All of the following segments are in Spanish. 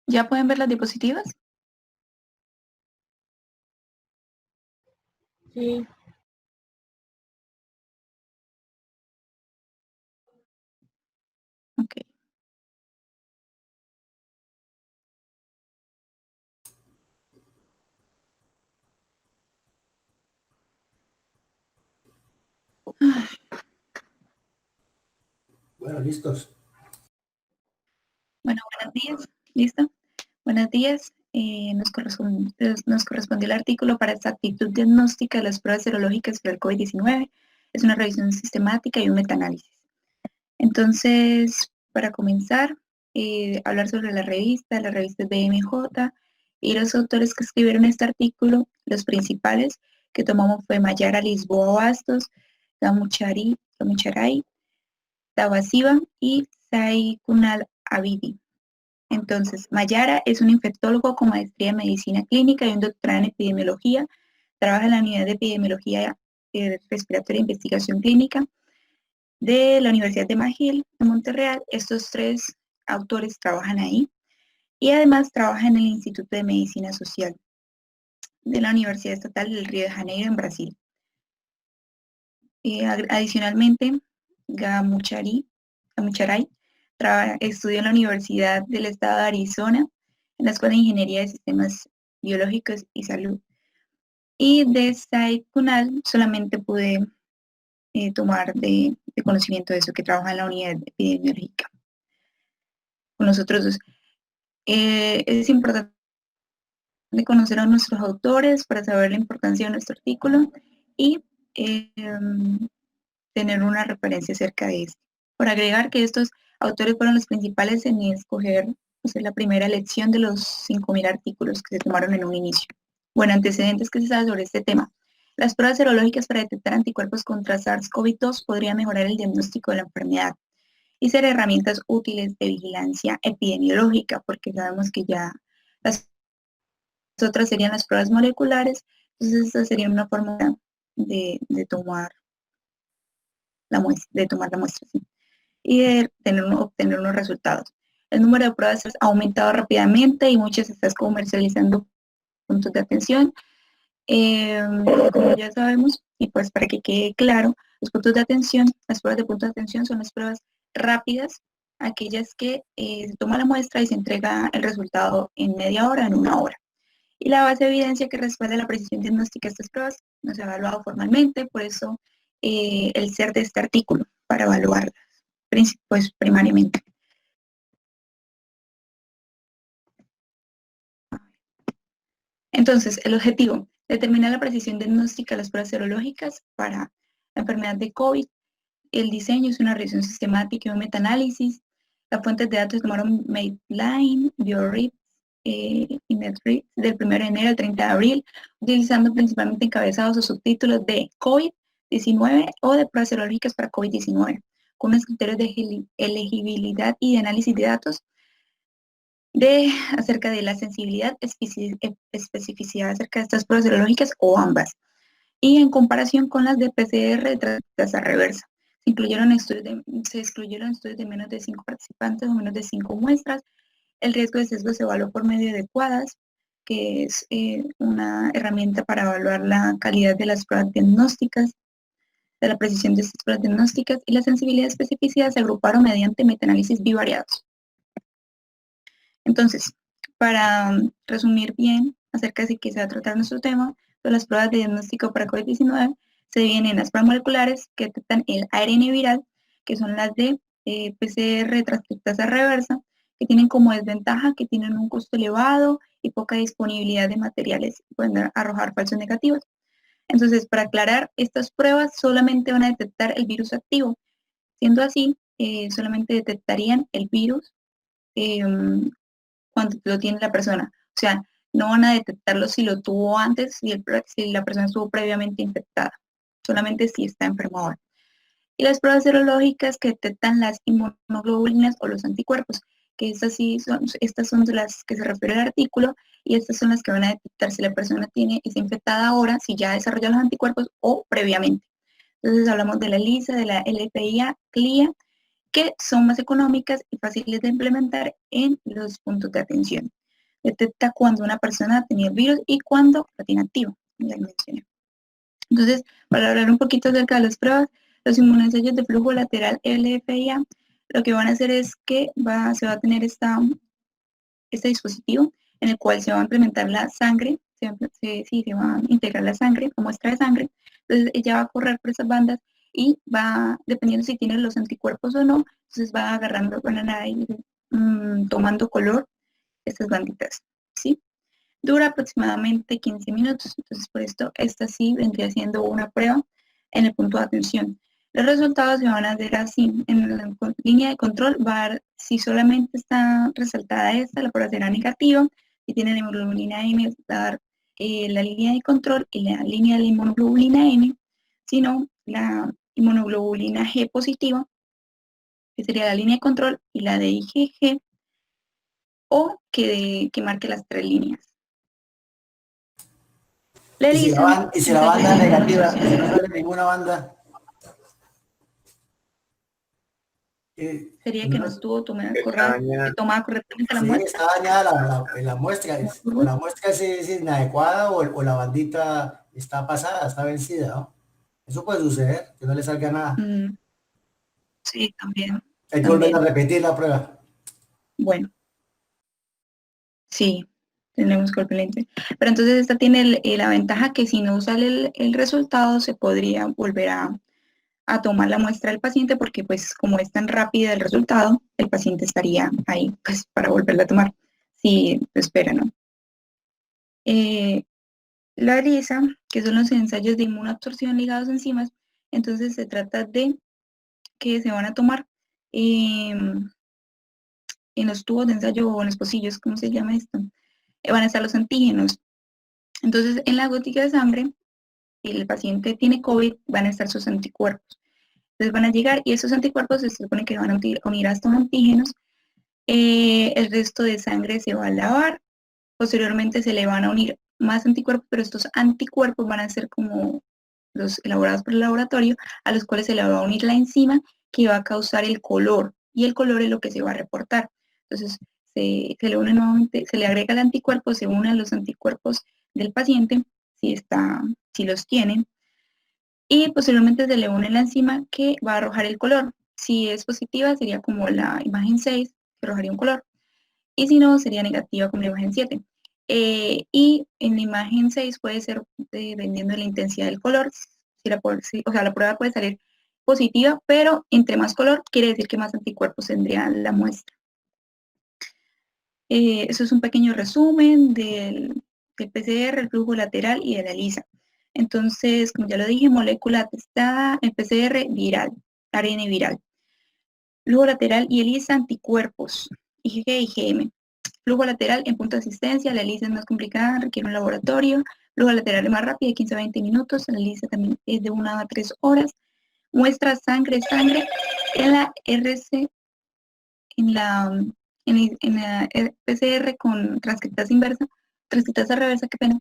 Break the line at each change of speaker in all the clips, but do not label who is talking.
¿Ya pueden ver las diapositivas?
Sí.
Ok.
Bueno, listos.
Bueno, buenos días. ¿Listo? Buenos días. Nos correspondió el artículo para exactitud diagnóstica de las pruebas serológicas para el COVID-19. Es una revisión sistemática y un metaanálisis. Entonces, para comenzar, hablar sobre la revista es BMJ y los autores que escribieron este artículo, los principales que tomamos fue Mayara Lisboa Bastos, Gamucharay, Tabasiba y Sai Kunal Abidi. Entonces, Mayara es un infectólogo con maestría en medicina clínica y un doctorado en epidemiología. Trabaja en la unidad de epidemiología respiratoria e investigación clínica de la Universidad de McGill en Montreal. Estos tres autores trabajan ahí y además trabaja en el Instituto de Medicina Social de la Universidad Estatal del Río de Janeiro en Brasil. Adicionalmente, Gamucharay estudió en la Universidad del Estado de Arizona en la Escuela de Ingeniería de Sistemas Biológicos y Salud. Y de Sai Kunal solamente pude tomar de conocimiento de eso, que trabaja en la unidad epidemiológica. Con nosotros dos. Es importante conocer a nuestros autores para saber la importancia de nuestro artículo y tener una referencia acerca de esto. Por agregar que estos autores fueron los principales en escoger la primera elección de los 5.000 artículos que se tomaron en un inicio. Bueno, antecedentes que se sabe sobre este tema. Las pruebas serológicas para detectar anticuerpos contra SARS-CoV-2 podrían mejorar el diagnóstico de la enfermedad y ser herramientas útiles de vigilancia epidemiológica, porque sabemos que ya las otras serían las pruebas moleculares, entonces esta sería una forma de tomar la muestra, ¿sí? Y de obtener unos resultados. El número de pruebas ha aumentado rápidamente y muchas se están comercializando puntos de atención. Como ya sabemos, y pues para que quede claro, los puntos de atención, las pruebas de puntos de atención son las pruebas rápidas, aquellas que se toma la muestra y se entrega el resultado en media hora, en una hora. Y la base de evidencia que respalda la precisión diagnóstica de estas pruebas no se ha evaluado formalmente, por eso el ser de este artículo, para evaluarlas, pues primariamente. Entonces, el objetivo, determinar la precisión diagnóstica de las pruebas serológicas para la enfermedad de COVID. El diseño es una revisión sistemática y un metaanálisis. Las fuentes de datos tomaron Madeline, BioRips y NetRips del 1 de enero al 30 de abril, utilizando principalmente encabezados o subtítulos de COVID-19 o de pruebas serológicas para COVID-19, con unos criterios de elegibilidad y de análisis de datos acerca de la sensibilidad, especificidad acerca de estas pruebas serológicas o ambas, y en comparación con las de PCR de tasa reversa. Se excluyeron estudios de menos de 5 participantes o menos de 5 muestras. El riesgo de sesgo se evaluó por medio de QUADAS, que es una herramienta para evaluar la calidad de las pruebas diagnósticas, de la precisión de estas pruebas diagnósticas, y la sensibilidad y especificidad se agruparon mediante metaanálisis bivariados. Entonces, para resumir bien acerca de qué se va a tratar nuestro tema, pues las pruebas de diagnóstico para COVID-19 se dividen en las pruebas moleculares que detectan el ARN viral, que son las de PCR transcriptasa reversa, que tienen como desventaja que tienen un costo elevado y poca disponibilidad de materiales, pueden arrojar falsos negativos. Entonces, para aclarar, estas pruebas solamente van a detectar el virus activo. Siendo así, solamente detectarían el virus cuando lo tiene la persona. O sea, no van a detectarlo si lo tuvo antes, si la persona estuvo previamente infectada, solamente si está enfermo ahora. Y las pruebas serológicas que detectan las inmunoglobulinas o los anticuerpos, que estas son de las que se refiere el artículo, y estas son las que van a detectar si la persona está infectada ahora, si ya desarrolló los anticuerpos o previamente. Entonces hablamos de la ELISA, de la LPIA, CLIA que son más económicas y fáciles de implementar en los puntos de atención. Detecta cuando una persona tenía el virus y cuando lo tiene activo, ya lo mencioné. Entonces, para hablar un poquito acerca de las pruebas, los inmunoensayos de flujo lateral LFIA, lo que van a hacer es que se va a tener este dispositivo en el cual se va a implementar la sangre, se va a integrar la sangre, o muestra de sangre, entonces ella va a correr por esas bandas y va, dependiendo si tiene los anticuerpos o no, entonces va agarrando, van a ir tomando color estas banditas, ¿sí? Dura aproximadamente 15 minutos, entonces por esto esta sí vendría siendo una prueba en el punto de atención. Los resultados se van a ver así, en la línea de control va a dar, si solamente está resaltada esta, la prueba será negativa, si tiene la hemoglobina M, va a dar la línea de control y la línea de la inmunoglobulina M, si no, la inmunoglobulina G positiva, que sería la línea de control, y la de IgG, o que marque las tres líneas. La ELISA,
Y si la banda es negativa, y si no sale ninguna banda,
sería que no estuvo tomada correctamente la
sí,
muestra.
está dañada la muestra, o la muestra es inadecuada o la bandita está pasada, está vencida, ¿no? Eso puede suceder, que no le salga nada.
Mm, sí, también,
Hay que volver a
también.
repetir la prueba.
Bueno, sí, tenemos que volver. Pero entonces esta tiene la ventaja que si no sale el resultado, se podría volver a tomar la muestra del paciente porque pues como es tan rápido el resultado, el paciente estaría ahí pues para volverla a tomar. Si espera, ¿no? La ELISA, que son los ensayos de inmunoabsorción ligados a enzimas, entonces se trata de que se van a tomar en los tubos de ensayo o en los pocillos, ¿cómo se llama esto? Van a estar los antígenos. Entonces, en la gótica de sangre, si el paciente tiene COVID, van a estar sus anticuerpos. Entonces van a llegar y esos anticuerpos se supone que van a unir a estos antígenos. El resto de sangre se va a lavar. Posteriormente se le van a unir más anticuerpos, pero estos anticuerpos van a ser como los elaborados por el laboratorio, a los cuales se le va a unir la enzima que va a causar el color, y el color es lo que se va a reportar. Entonces, se le une nuevamente, se le agrega el anticuerpo, se une a los anticuerpos del paciente, si los tiene, y posteriormente se le une la enzima que va a arrojar el color. Si es positiva, sería como la imagen 6, que arrojaría un color, y si no, sería negativa como la imagen 7. Y en la imagen 6 puede ser, dependiendo de la intensidad del color, o sea, la prueba puede salir positiva, pero entre más color quiere decir que más anticuerpos tendría la muestra. Eso es un pequeño resumen del PCR, el flujo lateral y de la ELISA. Entonces, como ya lo dije, molécula testada en PCR viral, ARN viral. Flujo lateral y ELISA anticuerpos, IgG y IgM. Flujo lateral en punto de asistencia, la ELISA es más complicada, requiere un laboratorio. Flujo lateral es más rápido, de 15 a 20 minutos, la ELISA también es de 1 a 3 horas. Muestra sangre en la RC, en la PCR con transcriptasa inversa, transcriptasa reversa, qué pena.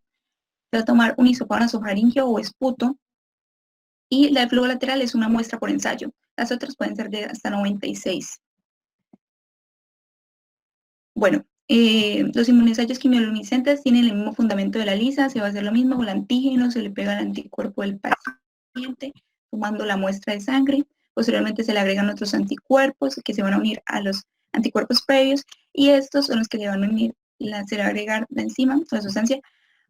Se va a tomar un hisopado nasofaringeo o esputo, y la de flujo lateral es una muestra por ensayo. Las otras pueden ser de hasta 96. Bueno, los inmunoensayos quimioluminescentes tienen el mismo fundamento de la ELISA, se va a hacer lo mismo con el antígeno, se le pega al anticuerpo del paciente, tomando la muestra de sangre. Posteriormente se le agregan otros anticuerpos que se van a unir a los anticuerpos previos, y estos son los que le van a unir, se le va a agregar la enzima, la sustancia,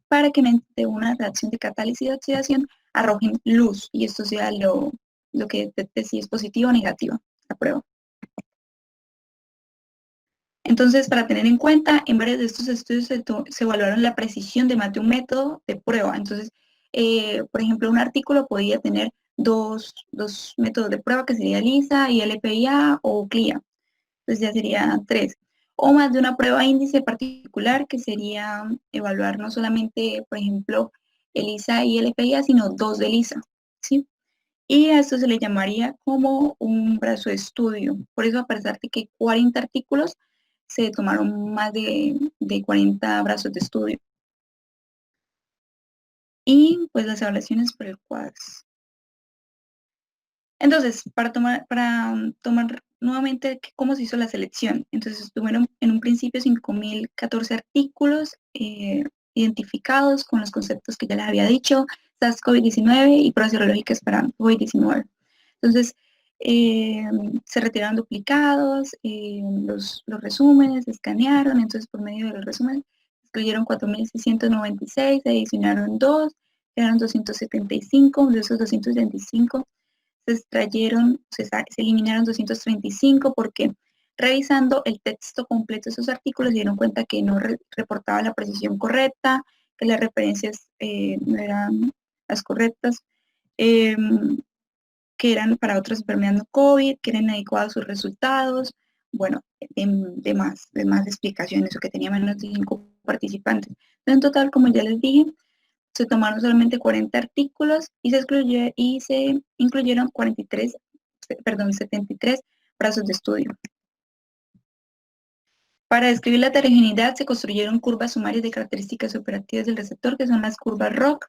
para que mediante una reacción de catálisis y oxidación arrojen luz, y esto sea lo que detecte si es positivo o negativo la prueba. Entonces, para tener en cuenta, en varios de estos estudios se evaluaron la precisión de más de un método de prueba. Entonces, por ejemplo, un artículo podía tener dos métodos de prueba, que sería ELISA y LPIA o CLIA. Entonces ya sería 3. O más de una prueba índice particular, que sería evaluar no solamente, por ejemplo, ELISA y LPIA, sino 2 de ELISA, ¿sí? Y a esto se le llamaría como un brazo de estudio. Por eso, a pesar de que 40 artículos, se tomaron más de 40 brazos de estudio. Y pues las evaluaciones por el QUADS. Entonces, para tomar nuevamente cómo se hizo la selección. Entonces estuvieron en un principio 5.014 artículos identificados con los conceptos que ya les había dicho, SARS-CoV-19 y pruebas serológicas para COVID-19. Entonces, se retiraron duplicados, los resúmenes se escanearon, entonces por medio de los resúmenes excluyeron 4.696, se adicionaron 2, quedaron 275, de esos 275 se extrayeron, se eliminaron 235 porque revisando el texto completo de esos artículos se dieron cuenta que no reportaba la precisión correcta, que las referencias no eran las correctas, que eran para otras enfermedades no COVID, que eran adecuados sus resultados, bueno, de más explicaciones, o que tenía menos de 5 participantes. En total, como ya les dije, se tomaron solamente 40 artículos y se incluyeron 73 brazos de estudio. Para describir la heterogeneidad se construyeron curvas sumarias de características operativas del receptor, que son las curvas ROC,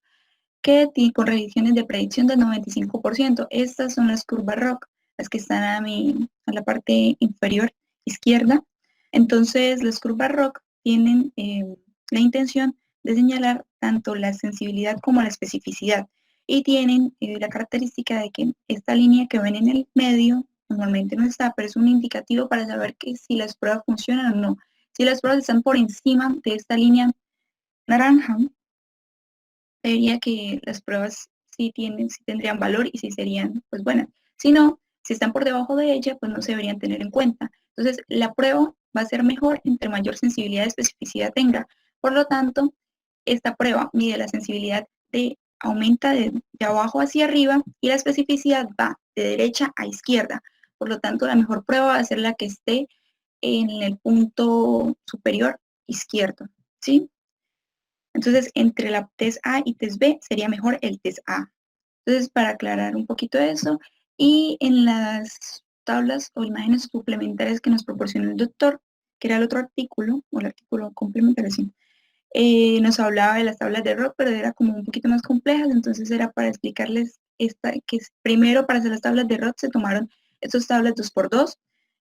que tienen con revisiones de predicción del 95%. Estas son las curvas ROC, las que están a la parte inferior izquierda. Entonces, las curvas ROC tienen la intención de señalar tanto la sensibilidad como la especificidad y tienen la característica de que esta línea que ven en el medio normalmente no está, pero es un indicativo para saber que si las pruebas funcionan o no. Si las pruebas están por encima de esta línea naranja, sería que las pruebas sí tendrían valor y sí serían pues buenas. Si no, si están por debajo de ella, pues no se deberían tener en cuenta. Entonces, la prueba va a ser mejor entre mayor sensibilidad y especificidad tenga. Por lo tanto, esta prueba mide la sensibilidad aumenta de abajo hacia arriba y la especificidad va de derecha a izquierda. Por lo tanto, la mejor prueba va a ser la que esté en el punto superior izquierdo, ¿sí? Entonces, entre la test A y test B sería mejor el test A. Entonces, para aclarar un poquito eso, y en las tablas o imágenes suplementarias que nos proporcionó el doctor, que era el otro artículo, o el artículo complementario, sí, nos hablaba de las tablas de ROC, pero era como un poquito más complejas, entonces era para explicarles que primero para hacer las tablas de ROC se tomaron estas tablas 2x2,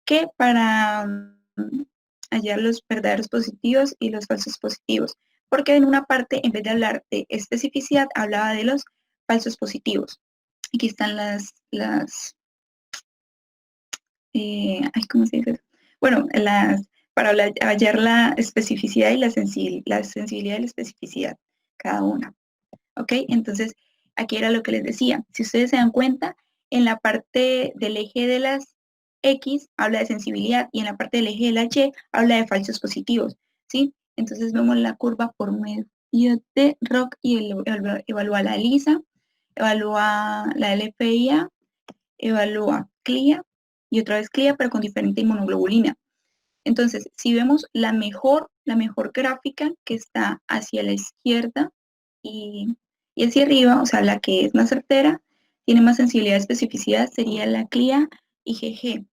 que para hallar los verdaderos positivos y los falsos positivos, porque en una parte, en vez de hablar de especificidad, hablaba de los falsos positivos. Aquí están ¿cómo se dice? Bueno, para hallar la especificidad y la sensibilidad y la especificidad, cada una. ¿Ok? Entonces, aquí era lo que les decía. Si ustedes se dan cuenta, en la parte del eje de las X habla de sensibilidad y en la parte del eje de la Y habla de falsos positivos, ¿sí? Entonces vemos la curva por medio de ROC y evalúa la ELISA, evalúa la LPIA, evalúa CLIA y otra vez CLIA, pero con diferente inmunoglobulina. Entonces, si vemos la mejor gráfica que está hacia la izquierda y hacia arriba, o sea, la que es más certera, tiene más sensibilidad y especificidad, sería la CLIA IgG.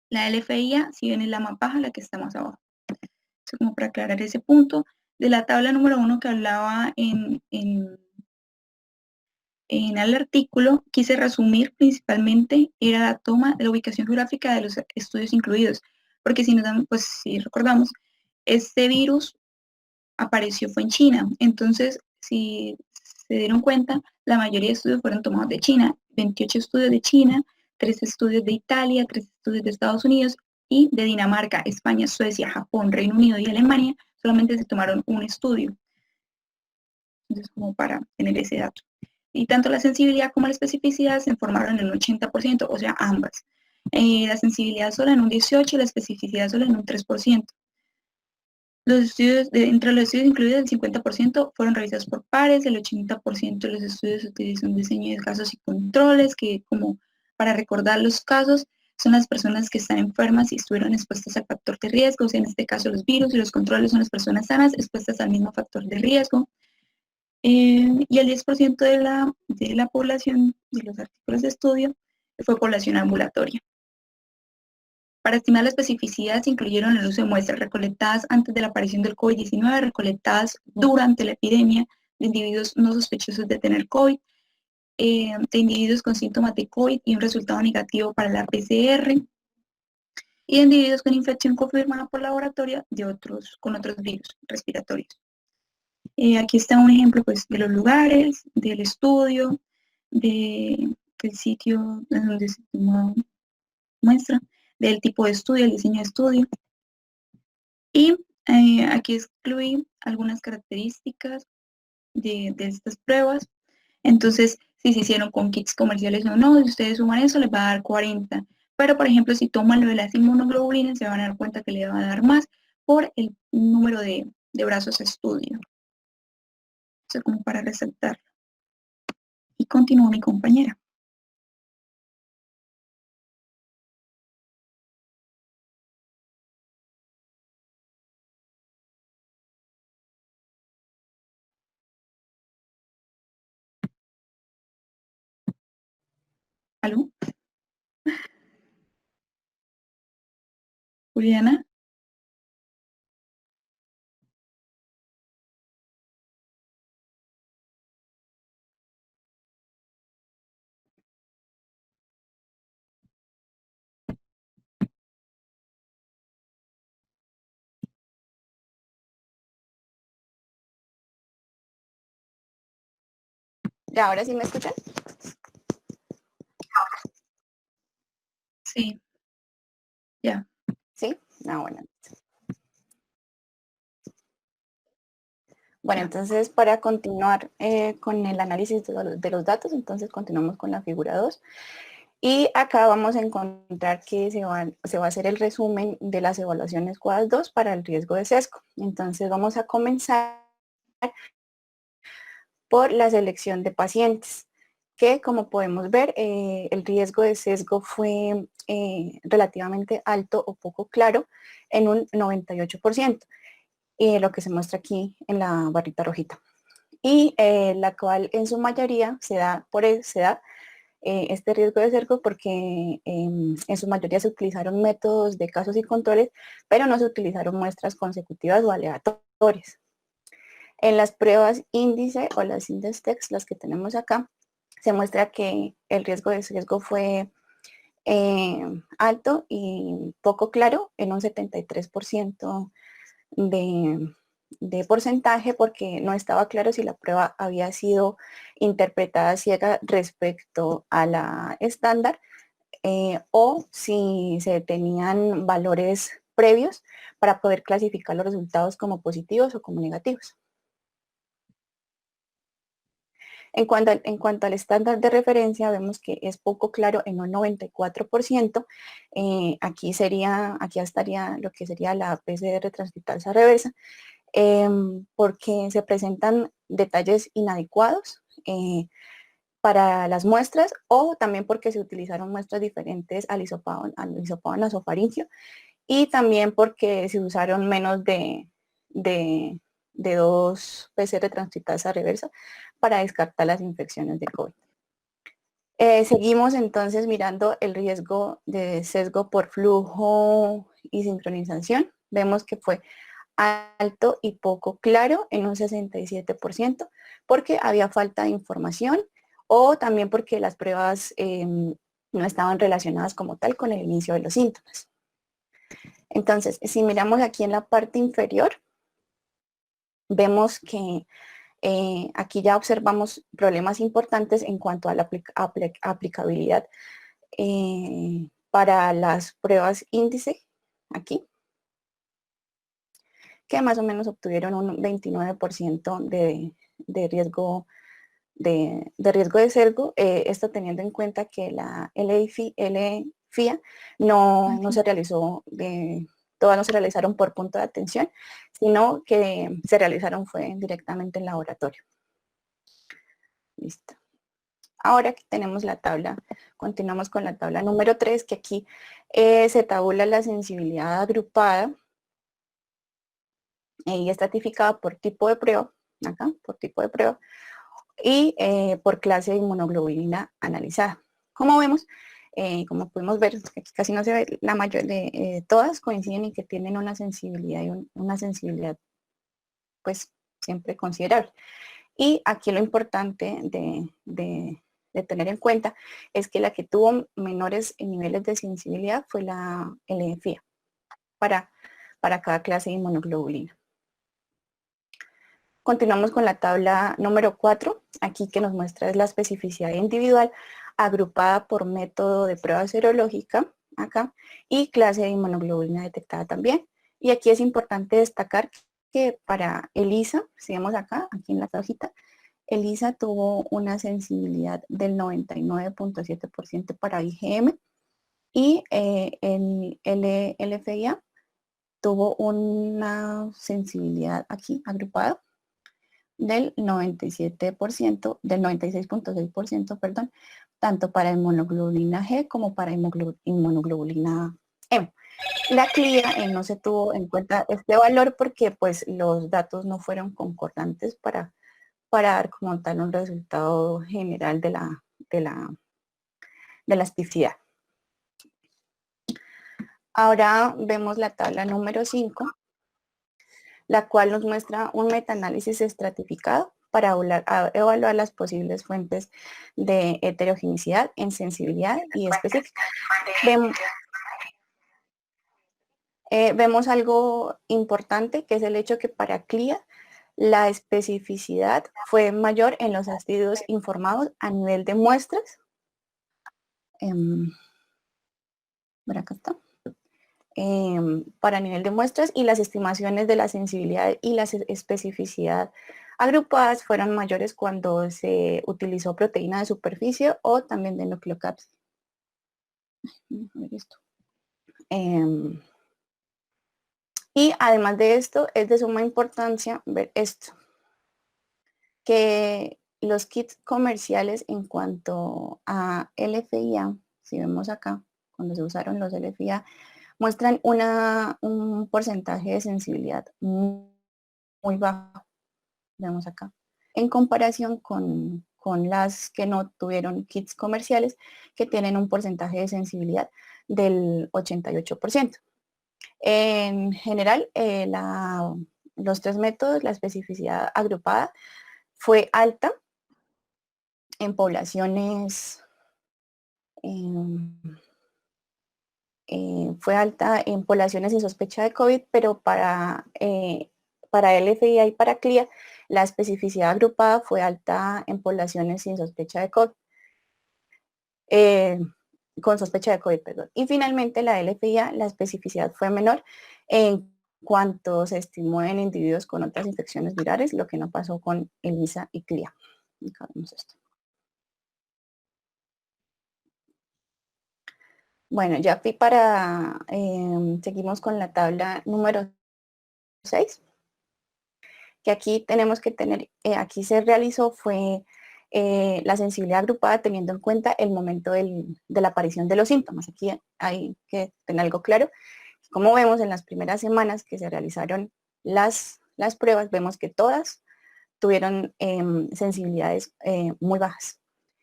La LFIA, si ven, es la más baja, la que está más abajo. Entonces, como para aclarar ese punto, de la tabla número 1 que hablaba en el artículo, quise resumir principalmente era la toma de la ubicación geográfica de los estudios incluidos, porque si recordamos, este virus fue en China, entonces si se dieron cuenta, la mayoría de estudios fueron tomados de China, 28 estudios de China, 3 estudios de Italia, 3 estudios de Estados Unidos y de Dinamarca, España, Suecia, Japón, Reino Unido y Alemania, solamente se tomaron un estudio. Entonces, como para tener ese dato. Y tanto la sensibilidad como la especificidad se formaron en un 80%, o sea, ambas. La sensibilidad sola en un 18% y la especificidad sola en un 3%. Entre los estudios incluidos, el 50% fueron realizados por pares, el 80% de los estudios utilizan un diseño de casos y controles, que como para recordar los casos, son las personas que están enfermas y estuvieron expuestas al factor de riesgo, o sea, en este caso los virus, y los controles son las personas sanas expuestas al mismo factor de riesgo. Y el 10% de la población de los artículos de estudio fue población ambulatoria. Para estimar la especificidad se incluyeron el uso de muestras recolectadas antes de la aparición del COVID-19, recolectadas durante la epidemia de individuos no sospechosos de tener COVID, de individuos con síntomas de COVID y un resultado negativo para la PCR. y en individuos con infección confirmada por laboratorio con otros virus respiratorios. Aquí está un ejemplo pues, de los lugares, del estudio, del sitio en donde se tomó muestra, del tipo de estudio, el diseño de estudio. Y aquí excluí algunas características de estas pruebas. Entonces, si se hicieron con kits comerciales o no, si ustedes suman eso, les va a dar 40. Pero, por ejemplo, si toman lo de las inmunoglobulinas, se van a dar cuenta que le va a dar más por el número de brazos a estudio. Eso como para resaltar. Y continúa mi compañera. ¿Aló? Juliana.
¿Ya ahora sí me escuchan?
Sí. Ya.
¿Sí? Ah, bueno. Bueno,
Ya.
entonces para continuar con el análisis de los datos, entonces continuamos con la figura 2. Y acá vamos a encontrar que se va a hacer el resumen de las evaluaciones QUAD 2 para el riesgo de sesgo. Entonces vamos a comenzar por la selección de pacientes, que como podemos ver, el riesgo de sesgo fue relativamente alto o poco claro en un 98%, lo que se muestra aquí en la barrita rojita. Y la cual en su mayoría se da este riesgo de sesgo porque en su mayoría se utilizaron métodos de casos y controles, pero no se utilizaron muestras consecutivas o aleatorias. En las pruebas índice o las INDEX, las que tenemos acá, se muestra que el riesgo de sesgo fue alto y poco claro en un 73% de porcentaje, porque no estaba claro si la prueba había sido interpretada ciega respecto a la estándar o si se tenían valores previos para poder clasificar los resultados como positivos o como negativos. En cuanto al estándar de referencia, vemos que es poco claro en un 94%. Aquí estaría lo que sería la PCR transcriptasa reversa, porque se presentan detalles inadecuados para las muestras, o también porque se utilizaron muestras diferentes al hisopado nasofaringio, y también porque se usaron menos de 2 PCR transcriptasa reversa para descartar las infecciones de COVID. Seguimos entonces mirando el riesgo de sesgo por flujo y sincronización. Vemos que fue alto y poco claro en un 67%, porque había falta de información o también porque las pruebas no estaban relacionadas como tal con el inicio de los síntomas. Entonces, si miramos aquí en la parte inferior, vemos que aquí ya observamos problemas importantes en cuanto a la aplicabilidad para las pruebas índice, aquí, que más o menos obtuvieron un 29% de riesgo riesgo de sesgo, esto teniendo en cuenta que la LFIA no se realizó, todas no se realizaron por punto de atención, sino que se realizaron fue directamente en laboratorio. Listo. Ahora aquí tenemos la tabla, continuamos con la tabla número 3, que aquí se tabula la sensibilidad agrupada y estratificada por tipo de prueba, acá, por tipo de prueba, y por clase de inmunoglobulina analizada. Como vemos, como podemos ver, aquí casi no se ve, la mayor de todas coinciden en que tienen una sensibilidad y una sensibilidad pues siempre considerable. Y aquí lo importante de tener en cuenta es que la que tuvo menores niveles de sensibilidad fue la LFIA para cada clase de inmunoglobulina. Continuamos con la tabla número 4, aquí que nos muestra es la especificidad individual agrupada por método de prueba serológica, acá, y clase de inmunoglobulina detectada también. Y aquí es importante destacar que para ELISA, si vemos acá, aquí en la hojita, ELISA tuvo una sensibilidad del 99.7% para IgM y el LFIA tuvo una sensibilidad aquí agrupada del 97%, del 96.6%, perdón, tanto para inmunoglobulina G como para inmunoglobulina M. La CLIA no se tuvo en cuenta este valor porque pues los datos no fueron concordantes para dar como tal un resultado general de la elasticidad. Ahora vemos la tabla número 5, la cual nos muestra un metaanálisis estratificado para evaluar las posibles fuentes de heterogeneidad en sensibilidad y específica. Vemos algo importante, que es el hecho que para CLIA la especificidad fue mayor en los ácidos informados a nivel de muestras. Por acá está. Para nivel de muestras, y las estimaciones de la sensibilidad y la especificidad agrupadas fueron mayores cuando se utilizó proteína de superficie o también de nucleocápside. A ver esto. Y además de esto, es de suma importancia ver esto, que los kits comerciales en cuanto a LFIA, si vemos acá, cuando se usaron los LFIA, muestran un porcentaje de sensibilidad muy bajo, vemos acá, en comparación con las que no tuvieron kits comerciales, que tienen un porcentaje de sensibilidad del 88%. En general, los tres métodos, la especificidad agrupada fue alta en poblaciones, sin sospecha de COVID, pero para LFIA y para CLIA, la especificidad agrupada fue alta en poblaciones sin sospecha de COVID. Con sospecha de COVID, perdón. Y finalmente la LFIA, la especificidad fue menor en cuanto se estimó en individuos con otras infecciones virales, lo que no pasó con ELISA y CLIA. Acá vemos esto. Bueno, ya fui para, seguimos con la tabla número 6, que aquí tenemos que tener, aquí se realizó fue la sensibilidad agrupada teniendo en cuenta el momento de la aparición de los síntomas. Aquí hay que tener algo claro. Como vemos en las primeras semanas que se realizaron las pruebas, vemos que todas tuvieron sensibilidades muy bajas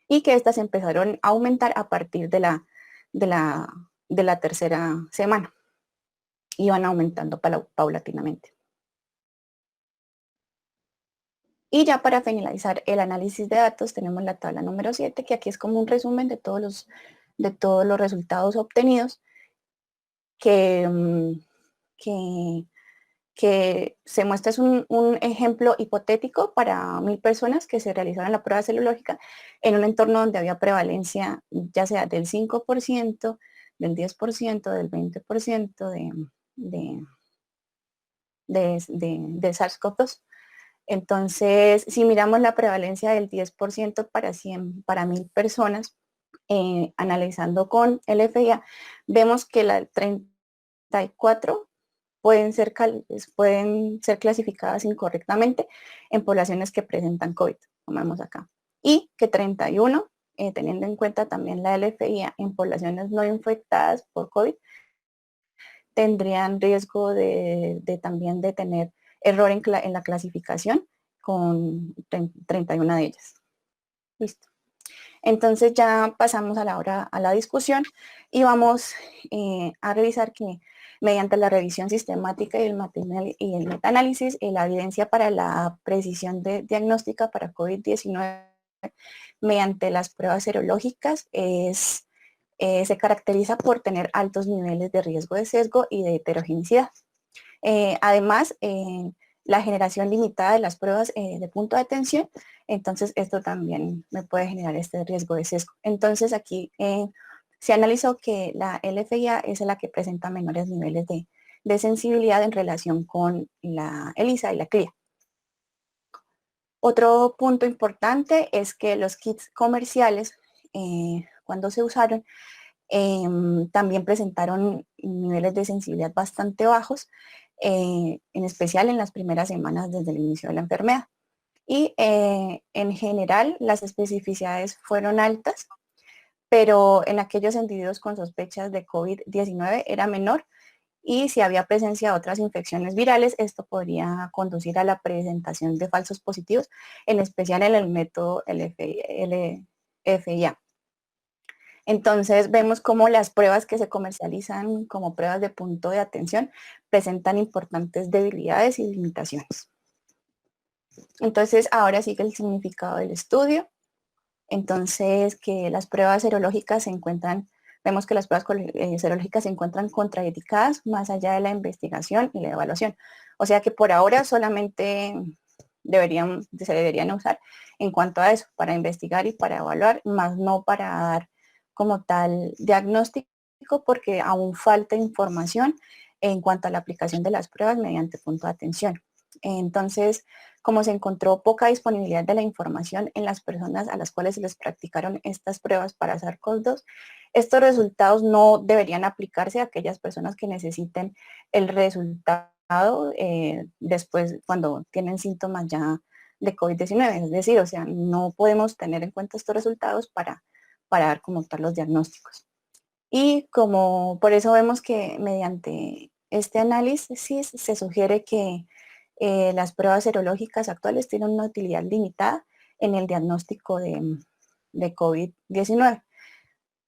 y que estas empezaron a aumentar a partir de la tercera semana. Iban aumentando paulatinamente. Y ya para finalizar el análisis de datos tenemos la tabla número 7, que aquí es como un resumen de todos los resultados obtenidos que se muestra es un ejemplo hipotético para 1000 personas que se realizaron la prueba serológica en un entorno donde había prevalencia ya sea del 5%, del 10%, del 20% de SARS-CoV-2. Entonces, si miramos la prevalencia del 10% para 1000 personas, analizando con LFIA, vemos que la 34 pueden ser clasificadas incorrectamente en poblaciones que presentan COVID, como vemos acá. Y que 31, teniendo en cuenta también la LFIA en poblaciones no infectadas por COVID, tendrían riesgo también de tener error en la clasificación con 31 de ellas. Listo. Entonces ya pasamos a la discusión y vamos a revisar que mediante la revisión sistemática y el metaanálisis, la evidencia para la precisión diagnóstica para COVID-19 mediante las pruebas serológicas se caracteriza por tener altos niveles de riesgo de sesgo y de heterogeneidad. Además, la generación limitada de las pruebas de punto de atención, entonces esto también me puede generar este riesgo de sesgo. Entonces aquí se analizó que la LFIA es la que presenta menores niveles de sensibilidad en relación con la ELISA y la CLIA. Otro punto importante es que los kits comerciales, cuando se usaron, también presentaron niveles de sensibilidad bastante bajos, en especial en las primeras semanas desde el inicio de la enfermedad. Y en general las especificidades fueron altas, pero en aquellos individuos con sospechas de COVID-19 era menor, y si había presencia de otras infecciones virales, esto podría conducir a la presentación de falsos positivos, en especial en el método LFIA. Entonces vemos cómo las pruebas que se comercializan como pruebas de punto de atención presentan importantes debilidades y limitaciones. Entonces ahora sigue el significado del estudio. Entonces que las pruebas serológicas se encuentran, vemos que las pruebas serológicas se encuentran contraindicadas más allá de la investigación y la evaluación. O sea que por ahora solamente se deberían usar en cuanto a eso, para investigar y para evaluar, más no para dar como tal diagnóstico, porque aún falta información en cuanto a la aplicación de las pruebas mediante punto de atención. Entonces, como se encontró poca disponibilidad de la información en las personas a las cuales se les practicaron estas pruebas para SARS-CoV-2, estos resultados no deberían aplicarse a aquellas personas que necesiten el resultado después cuando tienen síntomas ya de COVID-19. Es decir, o sea, no podemos tener en cuenta estos resultados para dar como tal los diagnósticos. Y como por eso vemos que mediante este análisis se sugiere que las pruebas serológicas actuales tienen una utilidad limitada en el diagnóstico de COVID-19.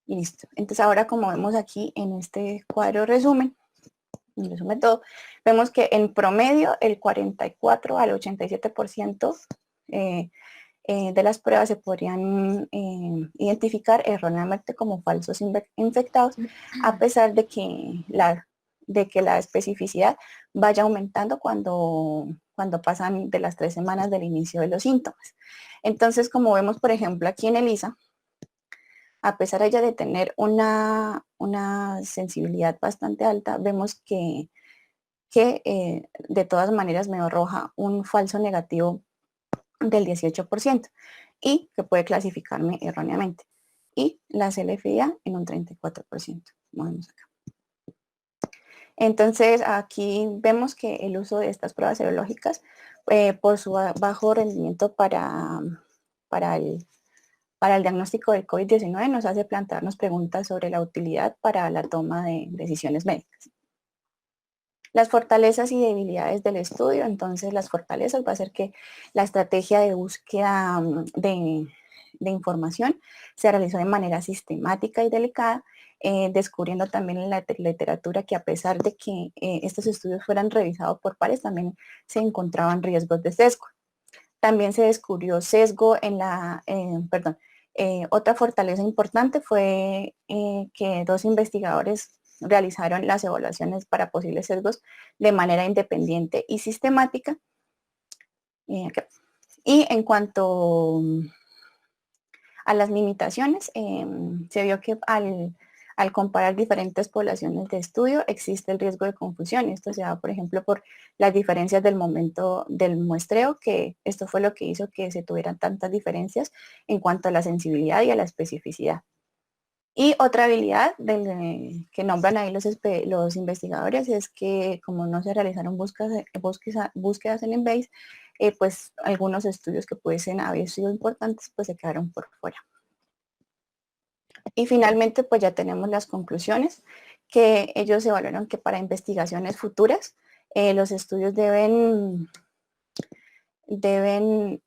Listo. Entonces ahora, como vemos aquí en este cuadro resumen todo, vemos que en promedio el 44 al 87% de las pruebas se podrían identificar erróneamente como falsos infectados, a pesar de que la especificidad vaya aumentando cuando pasan de las 3 semanas del inicio de los síntomas. Entonces, como vemos, por ejemplo, aquí en ELISA, a pesar ella de tener una sensibilidad bastante alta, vemos que de todas maneras me arroja un falso negativo del 18% y que puede clasificarme erróneamente. Y la LFIA en un 34%. Vamos acá. Entonces aquí vemos que el uso de estas pruebas serológicas por su bajo rendimiento para el diagnóstico del COVID-19 nos hace plantearnos preguntas sobre la utilidad para la toma de decisiones médicas. Las fortalezas y debilidades del estudio. Entonces las fortalezas va a ser que la estrategia de búsqueda de información se realizó de manera sistemática y delicada, descubriendo también en la literatura que a pesar de que estos estudios fueran revisados por pares, también se encontraban riesgos de sesgo. También se descubrió sesgo en la, otra fortaleza importante fue que 2 investigadores realizaron las evaluaciones para posibles sesgos de manera independiente y sistemática. Y en cuanto a las limitaciones, se vio que al comparar diferentes poblaciones de estudio existe el riesgo de confusión. Esto se da, por ejemplo, por las diferencias del momento del muestreo, que esto fue lo que hizo que se tuvieran tantas diferencias en cuanto a la sensibilidad y a la especificidad. Y otra habilidad que nombran ahí los investigadores es que como no se realizaron búsquedas en Embase, pues algunos estudios que pudiesen haber sido importantes pues se quedaron por fuera. Y finalmente pues ya tenemos las conclusiones, que ellos evaluaron que para investigaciones futuras los estudios deben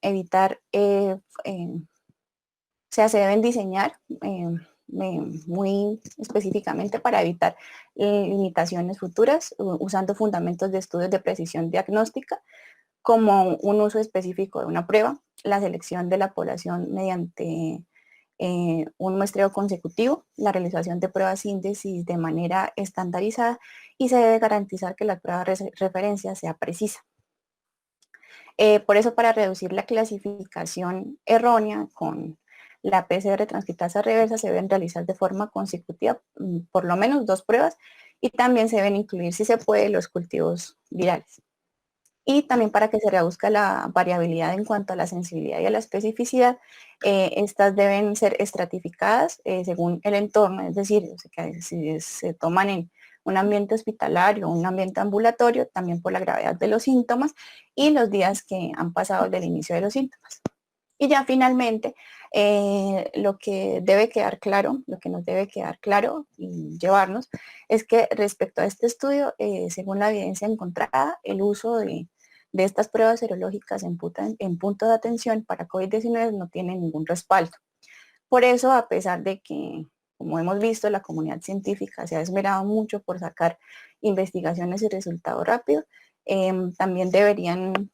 evitar, se deben diseñar muy específicamente para evitar limitaciones futuras, usando fundamentos de estudios de precisión diagnóstica, como un uso específico de una prueba, la selección de la población mediante un muestreo consecutivo, la realización de pruebas síntesis de manera estandarizada y se debe garantizar que la prueba de referencia sea precisa. Por eso, para reducir la clasificación errónea con la PCR transcriptasa reversa, se deben realizar de forma consecutiva por lo menos 2 pruebas y también se deben incluir, si se puede, los cultivos virales. Y también para que se reduzca la variabilidad en cuanto a la sensibilidad y a la especificidad, estas deben ser estratificadas según el entorno, es decir, que si se toman en un ambiente hospitalario o un ambiente ambulatorio, también por la gravedad de los síntomas y los días que han pasado del inicio de los síntomas. Y ya finalmente, lo que debe quedar claro, lo que nos debe quedar claro y llevarnos, es que respecto a este estudio, según la evidencia encontrada, el uso de estas pruebas serológicas en punto de atención para COVID-19 no tiene ningún respaldo. Por eso, a pesar de que, como hemos visto, la comunidad científica se ha esmerado mucho por sacar investigaciones y resultados rápidos, también deberían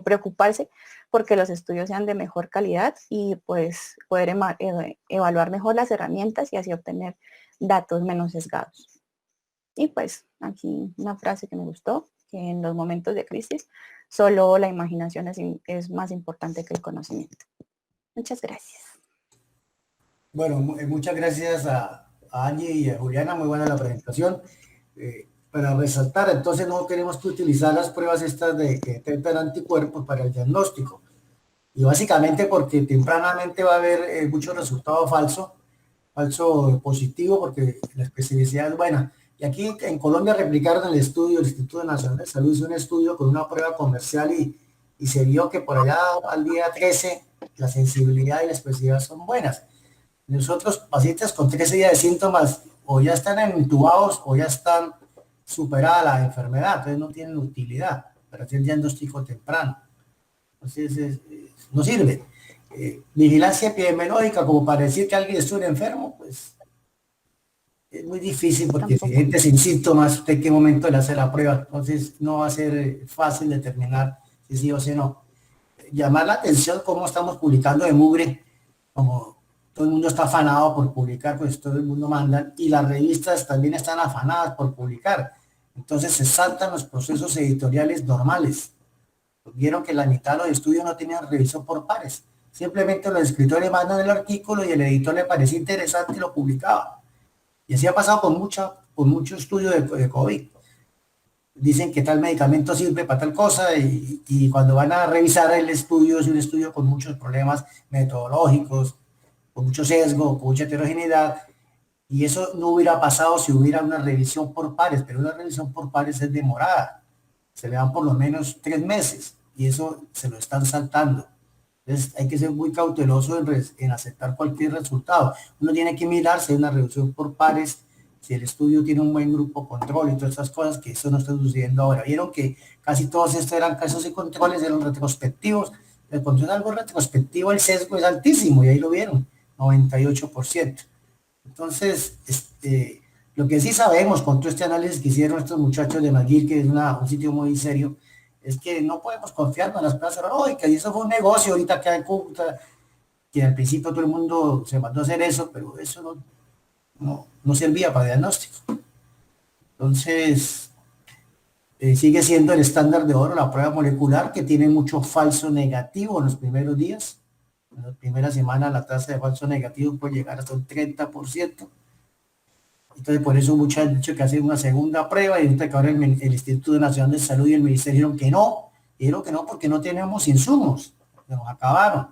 preocuparse porque los estudios sean de mejor calidad y pues poder evaluar mejor las herramientas y así obtener datos menos sesgados. Y pues aquí una frase que me gustó, que en los momentos de crisis solo la imaginación es más importante que el conocimiento. Muchas gracias.
Bueno, muchas gracias a Angie y a Juliana, muy buena la presentación. Para resaltar, entonces no queremos que utilizar las pruebas estas de que detectan anticuerpos para el diagnóstico. Y básicamente porque tempranamente va a haber mucho resultado falso positivo, porque la especificidad es buena. Y aquí en Colombia replicaron el estudio, el Instituto Nacional de Salud hizo un estudio con una prueba comercial y se vio que por allá al día 13 la sensibilidad y la especificidad son buenas. Nosotros, pacientes con 13 días de síntomas, o ya están intubados o ya están superada la enfermedad, entonces no tienen utilidad para hacer diagnóstico temprano. Entonces, no sirve. Vigilancia epidemiológica, como para decir que alguien estuvo enfermo, pues es muy difícil porque si gente sin síntomas, ¿usted en qué momento le hace la prueba? Entonces no va a ser fácil determinar si sí o si no. Llamar la atención cómo estamos publicando de mugre, como todo el mundo está afanado por publicar, pues todo el mundo manda, y las revistas también están afanadas por publicar. Entonces se saltan los procesos editoriales normales. Vieron que la mitad de los estudios no tenían revisión por pares. Simplemente los escritores mandan el artículo y el editor le parecía interesante y lo publicaba. Y así ha pasado con mucho estudio de COVID. Dicen que tal medicamento sirve para tal cosa y cuando van a revisar el estudio, es un estudio con muchos problemas metodológicos, con mucho sesgo, con mucha heterogeneidad, y eso no hubiera pasado si hubiera una revisión por pares, pero una revisión por pares es demorada, se le dan por lo menos 3 meses, y eso se lo están saltando. Entonces hay que ser muy cauteloso en aceptar cualquier resultado. Uno tiene que mirar si hay una revisión por pares, si el estudio tiene un buen grupo control y todas esas cosas, que eso no está sucediendo ahora. Vieron que casi todos estos eran casos de controles, eran retrospectivos. Cuando es algo retrospectivo, el sesgo es altísimo, y ahí lo vieron, 98%. Entonces, lo que sí sabemos con todo este análisis que hicieron estos muchachos de McGill, que es un sitio muy serio, es que no podemos confiarnos en las pruebas serológicas, y eso fue un negocio ahorita que hay que al principio todo el mundo se mandó a hacer eso, pero eso no servía para diagnóstico. Entonces, sigue siendo el estándar de oro la prueba molecular, que tiene mucho falso negativo en los primeros días. En la primera semana la tasa de falso negativo puede llegar hasta un 30%. Entonces, por eso muchos han dicho que hacen una segunda prueba, y ahorita que ahora el Instituto Nacional de Salud y el Ministerio dijeron que no porque no tenemos insumos, se nos acabaron.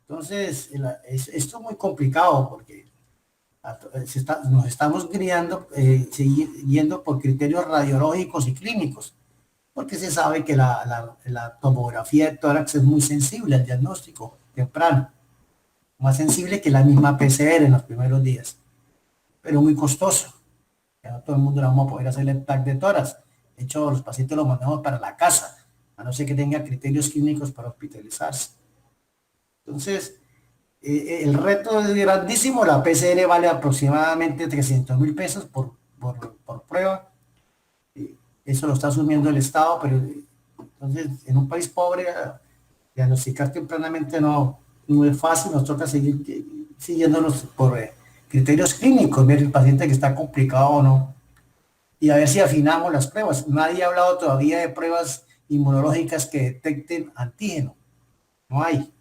Entonces, esto es muy complicado porque nos estamos yendo por criterios radiológicos y clínicos, porque se sabe que la tomografía de tórax es muy sensible al diagnóstico temprano, más sensible que la misma PCR en los primeros días, pero muy costoso. Ya no todo el mundo le vamos a poder hacer el TAC de tórax. De hecho, los pacientes los mandamos para la casa, a no ser que tenga criterios clínicos para hospitalizarse. Entonces, el reto es grandísimo. La PCR vale aproximadamente 300.000 pesos por prueba. eso lo está asumiendo el Estado, pero entonces en un país pobre diagnosticar tempranamente no es fácil, nos toca seguir siguiéndonos por criterios clínicos, ver el paciente que está complicado o no, y a ver si afinamos las pruebas. Nadie ha hablado todavía de pruebas inmunológicas que detecten antígeno, no hay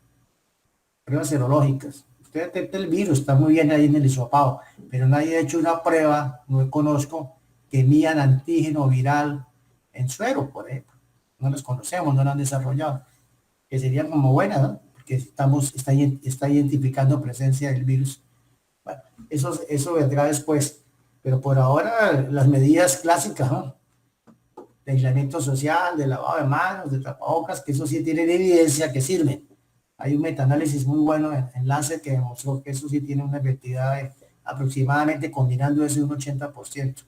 pruebas serológicas. Usted detecta el virus, está muy bien ahí en el hisopado, pero nadie ha hecho una prueba, no conozco, que midan antígeno viral en suero, por ejemplo. No los conocemos, no lo han desarrollado, que serían como buenas, ¿no? Porque está identificando presencia del virus. Bueno, eso vendrá después, pero por ahora las medidas clásicas, ¿no? De aislamiento social, de lavado de manos, de tapabocas, que eso sí tienen evidencia que sirven. Hay un metaanálisis muy bueno en Lancet que demostró que eso sí tiene una efectividad de aproximadamente, combinando eso, un 80%.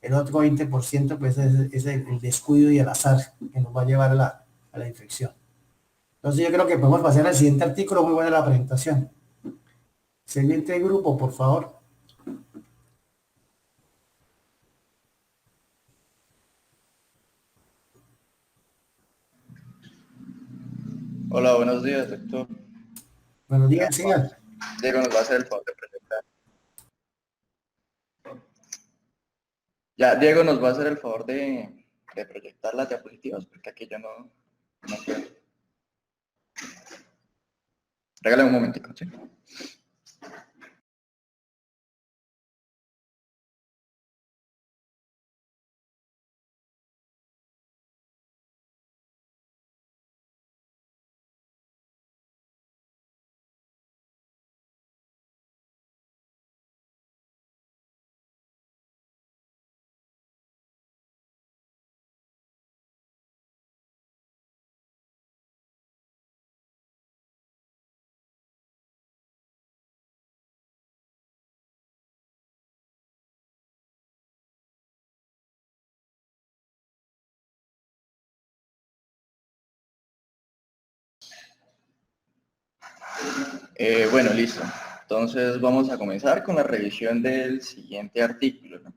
El otro 20% pues es el descuido y el azar que nos va a llevar a la infección. Entonces yo creo que podemos pasar al siguiente artículo. Muy buena la presentación. Siguiente grupo, por favor.
Hola, buenos días, doctor.
Buenos días, sigan.
Diego nos va a hacer el favor de proyectar. Ya, Diego nos va a hacer el favor de proyectar las diapositivas, porque aquí yo no puedo. Regálame un momentico, ¿sí? Bueno, listo. Entonces vamos a comenzar con la revisión del siguiente artículo, ¿no?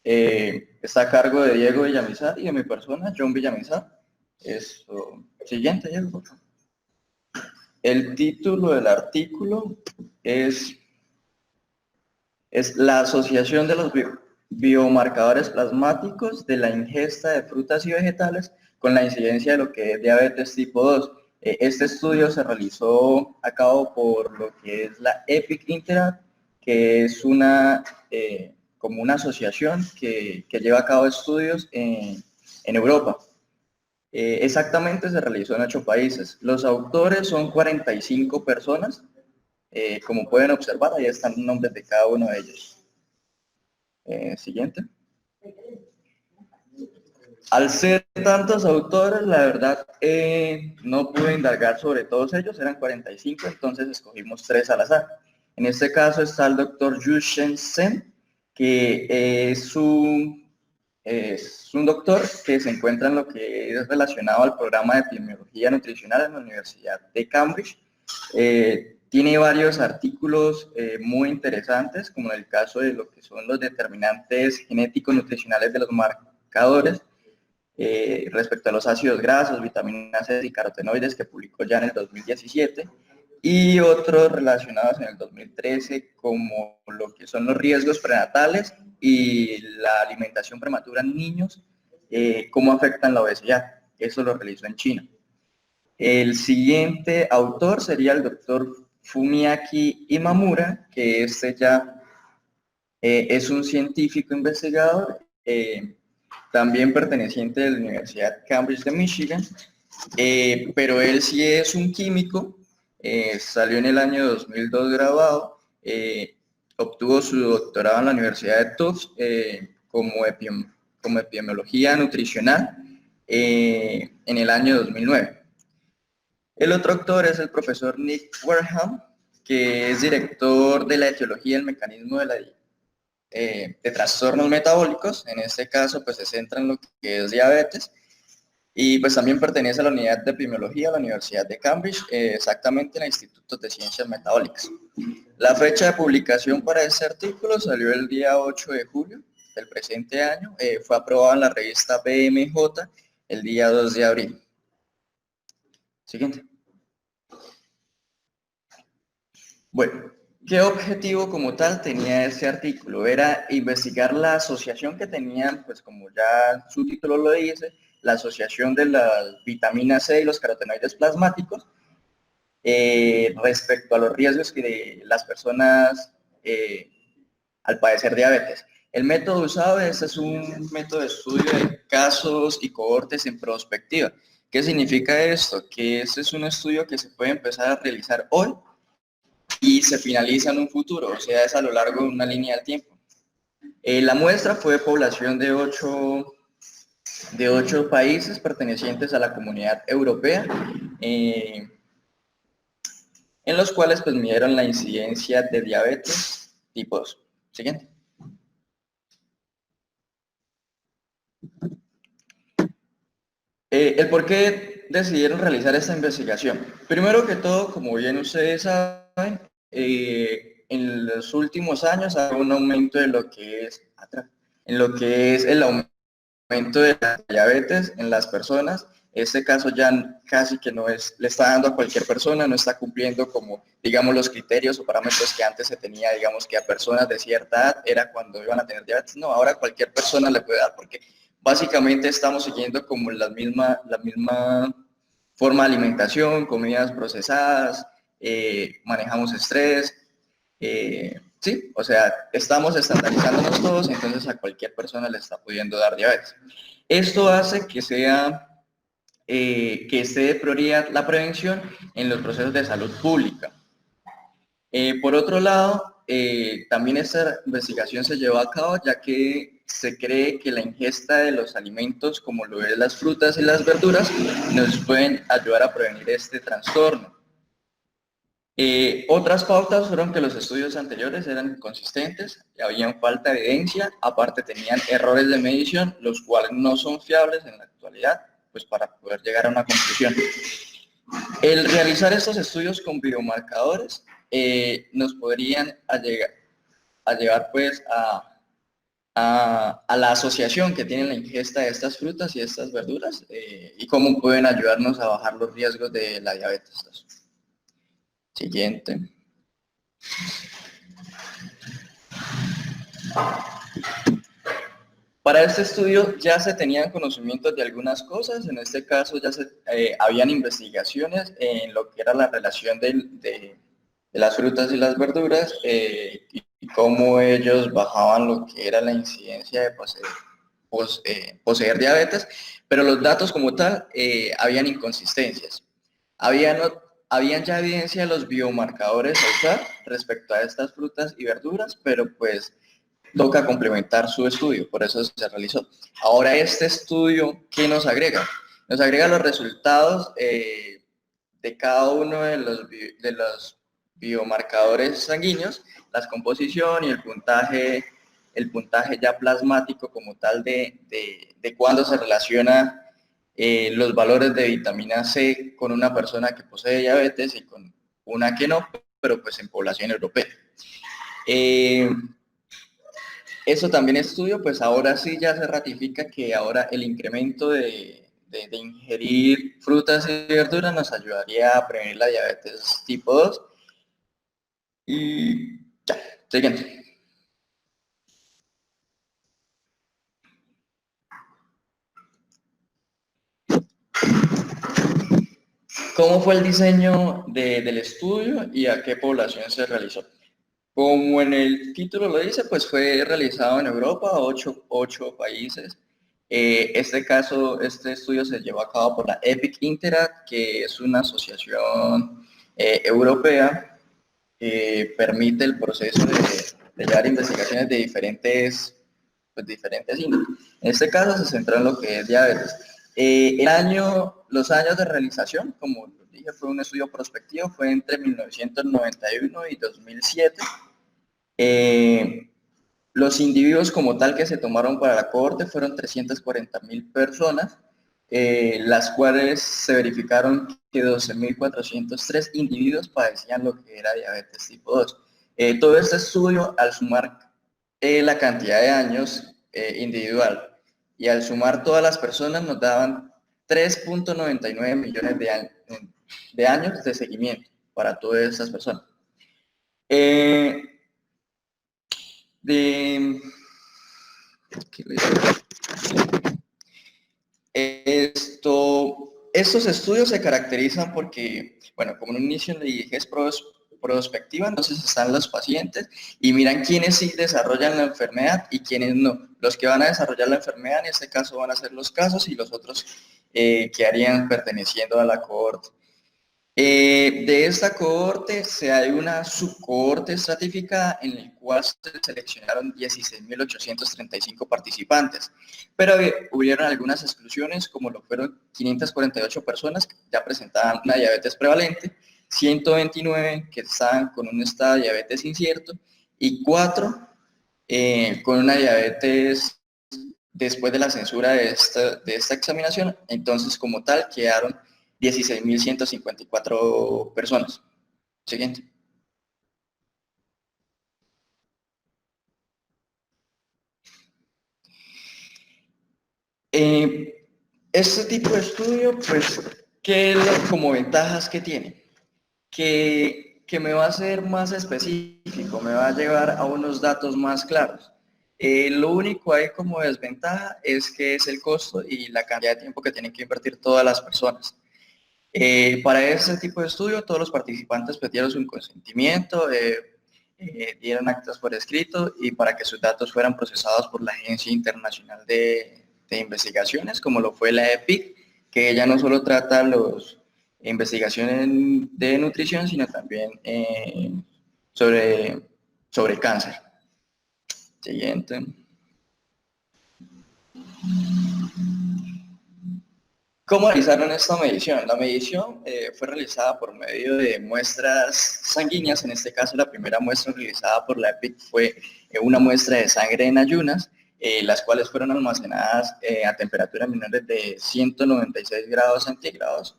Está a cargo de Diego Villamizar y de mi persona, John Villamizar. Siguiente, Diego, por favor. El título del artículo es la asociación de los biomarcadores plasmáticos de la ingesta de frutas y vegetales con la incidencia de lo que es diabetes tipo 2. Este estudio se realizó a cabo por lo que es la EPIC Interactive, que es como una asociación que lleva a cabo estudios en Europa. Exactamente se realizó en 8 países. Los autores son 45 personas. Como pueden observar, ahí están los nombres de cada uno de ellos. Siguiente. Al ser tantos autores, la verdad, no pude indagar sobre todos ellos, eran 45, entonces escogimos 3 al azar. En este caso está el doctor Yushen Sen, que es un doctor que se encuentra en lo que es relacionado al programa de epidemiología nutricional en la Universidad de Cambridge. Tiene varios artículos muy interesantes, como en el caso de lo que son los determinantes genéticos nutricionales de los marcadores, respecto a los ácidos grasos, vitaminas C y carotenoides, que publicó ya en el 2017, y otros relacionados en el 2013, como lo que son los riesgos prenatales y la alimentación prematura en niños, cómo afectan la obesidad. Eso lo realizó en China. El siguiente autor sería el doctor Fumiaki Imamura, que ya es un científico investigador, también perteneciente de la Universidad Cambridge de Michigan, pero él sí es un químico, salió en el año 2002 graduado, obtuvo su doctorado en la Universidad de Tufts como epidemiología nutricional en el año 2009. El otro autor es el profesor Nick Wareham, que es director de la etiología y el mecanismo de trastornos metabólicos. En este caso pues se centra en lo que es diabetes, y pues también pertenece a la unidad de epidemiología de la Universidad de Cambridge, exactamente en el Instituto de Ciencias Metabólicas. La fecha de publicación para este artículo salió el día 8 de julio, del presente año, fue aprobado en la revista BMJ el día 2 de abril. Siguiente. Bueno, ¿qué objetivo como tal tenía ese artículo? Era investigar la asociación que tenían, pues como ya su título lo dice, la asociación de la vitamina C y los carotenoides plasmáticos respecto a los riesgos que las personas al padecer diabetes. El método usado es un método de estudio de casos y cohortes en prospectiva. ¿Qué significa esto? Que este es un estudio que se puede empezar a realizar hoy y se finaliza en un futuro, o sea, es a lo largo de una línea del tiempo. La muestra fue de población de 8 países pertenecientes a la Comunidad Europea, en los cuales pues midieron la incidencia de diabetes tipo 2. Siguiente. El por qué decidieron realizar esta investigación. Primero que todo, como bien ustedes saben, en los últimos años ha habido un aumento de lo que es el aumento de la diabetes en las personas. Este caso ya casi que no es, le está dando a cualquier persona, no está cumpliendo como, digamos, los criterios o parámetros que antes se tenía, digamos, que a personas de cierta edad era cuando iban a tener diabetes. No, ahora cualquier persona le puede dar, porque básicamente estamos siguiendo como la misma forma de alimentación, comidas procesadas, manejamos estrés, sí, o sea, estamos estandarizándonos todos, entonces a cualquier persona le está pudiendo dar diabetes. Esto hace que esté de prioridad la prevención en los procesos de salud pública. Por otro lado, también esta investigación se llevó a cabo ya que se cree que la ingesta de los alimentos como lo es las frutas y las verduras nos pueden ayudar a prevenir este trastorno. Otras pautas fueron que los estudios anteriores eran inconsistentes, había falta de evidencia, aparte tenían errores de medición, los cuales no son fiables en la actualidad, pues para poder llegar a una conclusión. El realizar estos estudios con biomarcadores nos podrían llevar pues a la asociación que tiene la ingesta de estas frutas y estas verduras y cómo pueden ayudarnos a bajar los riesgos de la diabetes. Siguiente. Para este estudio ya se tenían conocimientos de algunas cosas, en este caso ya habían investigaciones en lo que era la relación de las frutas y las verduras y cómo ellos bajaban lo que era la incidencia de poseer diabetes, pero los datos como tal habían inconsistencias. Habían ya evidencia de los biomarcadores a usar respecto a estas frutas y verduras, pero pues toca complementar su estudio, por eso se realizó. Ahora este estudio, ¿qué nos agrega? Nos agrega los resultados de cada uno de los biomarcadores sanguíneos, la composición y el puntaje ya plasmático como tal de cuándo se relaciona los valores de vitamina C con una persona que posee diabetes y con una que no, pero pues en población europea. Eso también estudio, pues ahora sí ya se ratifica que ahora el incremento de ingerir frutas y verduras nos ayudaría a prevenir la diabetes tipo 2. Y ya, siguiente. ¿Cómo fue el diseño del estudio y a qué población se realizó? Como en el título lo dice, pues fue realizado en Europa, 8 países. Este estudio se llevó a cabo por la EPIC Interact, que es una asociación europea que permite el proceso de llevar investigaciones de diferentes índoles. En este caso se centró en lo que es diabetes. Los años de realización, como dije, fue un estudio prospectivo, fue entre 1991 y 2007. Los individuos como tal que se tomaron para la cohorte fueron 340.000 personas, las cuales se verificaron que 12.403 individuos padecían lo que era diabetes tipo 2. Todo este estudio, al sumar la cantidad de años individual. Y al sumar todas las personas nos daban 3.99 millones de años de seguimiento para todas esas personas. Estos estudios se caracterizan porque, bueno, como en un inicio le dije, es prospectiva, entonces están los pacientes y miran quiénes sí desarrollan la enfermedad y quiénes no. Los que van a desarrollar la enfermedad, en este caso, van a ser los casos y los otros quedarían perteneciendo a la cohorte. De esta cohorte hay una subcohorte estratificada en la cual se seleccionaron 16.835 participantes, pero hubieron algunas exclusiones, como lo fueron 548 personas que ya presentaban una diabetes prevalente, 129 que estaban con un estado de diabetes incierto y 4 con una diabetes después de la censura de esta examinación. Entonces, como tal, quedaron 16.154 personas. Siguiente. Este tipo de estudio, pues, ¿qué es como ventajas que tiene? Que me va a ser más específico, me va a llevar a unos datos más claros. Lo único ahí como desventaja es que es el costo y la cantidad de tiempo que tienen que invertir todas las personas. Para este tipo de estudio, todos los participantes dieron su consentimiento, dieron actas por escrito y para que sus datos fueran procesados por la Agencia Internacional de Investigaciones, como lo fue la EPIC, que ya no solo trata las investigaciones de nutrición, sino también sobre cáncer. Siguiente. ¿Cómo realizaron esta medición? La medición fue realizada por medio de muestras sanguíneas. En este caso, la primera muestra realizada por la EPIC fue una muestra de sangre en ayunas, las cuales fueron almacenadas a temperaturas menores de 196 grados centígrados,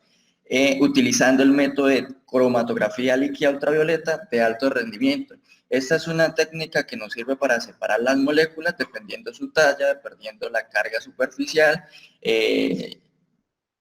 utilizando el método de cromatografía líquida ultravioleta de alto rendimiento. Esta es una técnica que nos sirve para separar las moléculas dependiendo de su talla, dependiendo la carga superficial,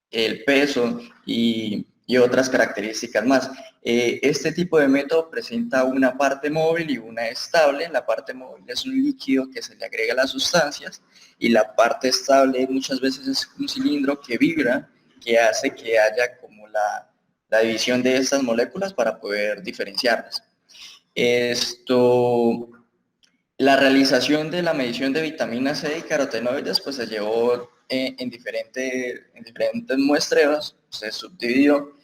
el peso y otras características más. Este tipo de método presenta una parte móvil y una estable. La parte móvil es un líquido que se le agrega a las sustancias y la parte estable muchas veces es un cilindro que vibra, que hace que haya como la división de estas moléculas para poder diferenciarlas. La realización de la medición de vitamina C y carotenoides pues se llevó en diferentes muestreos, se subdividió,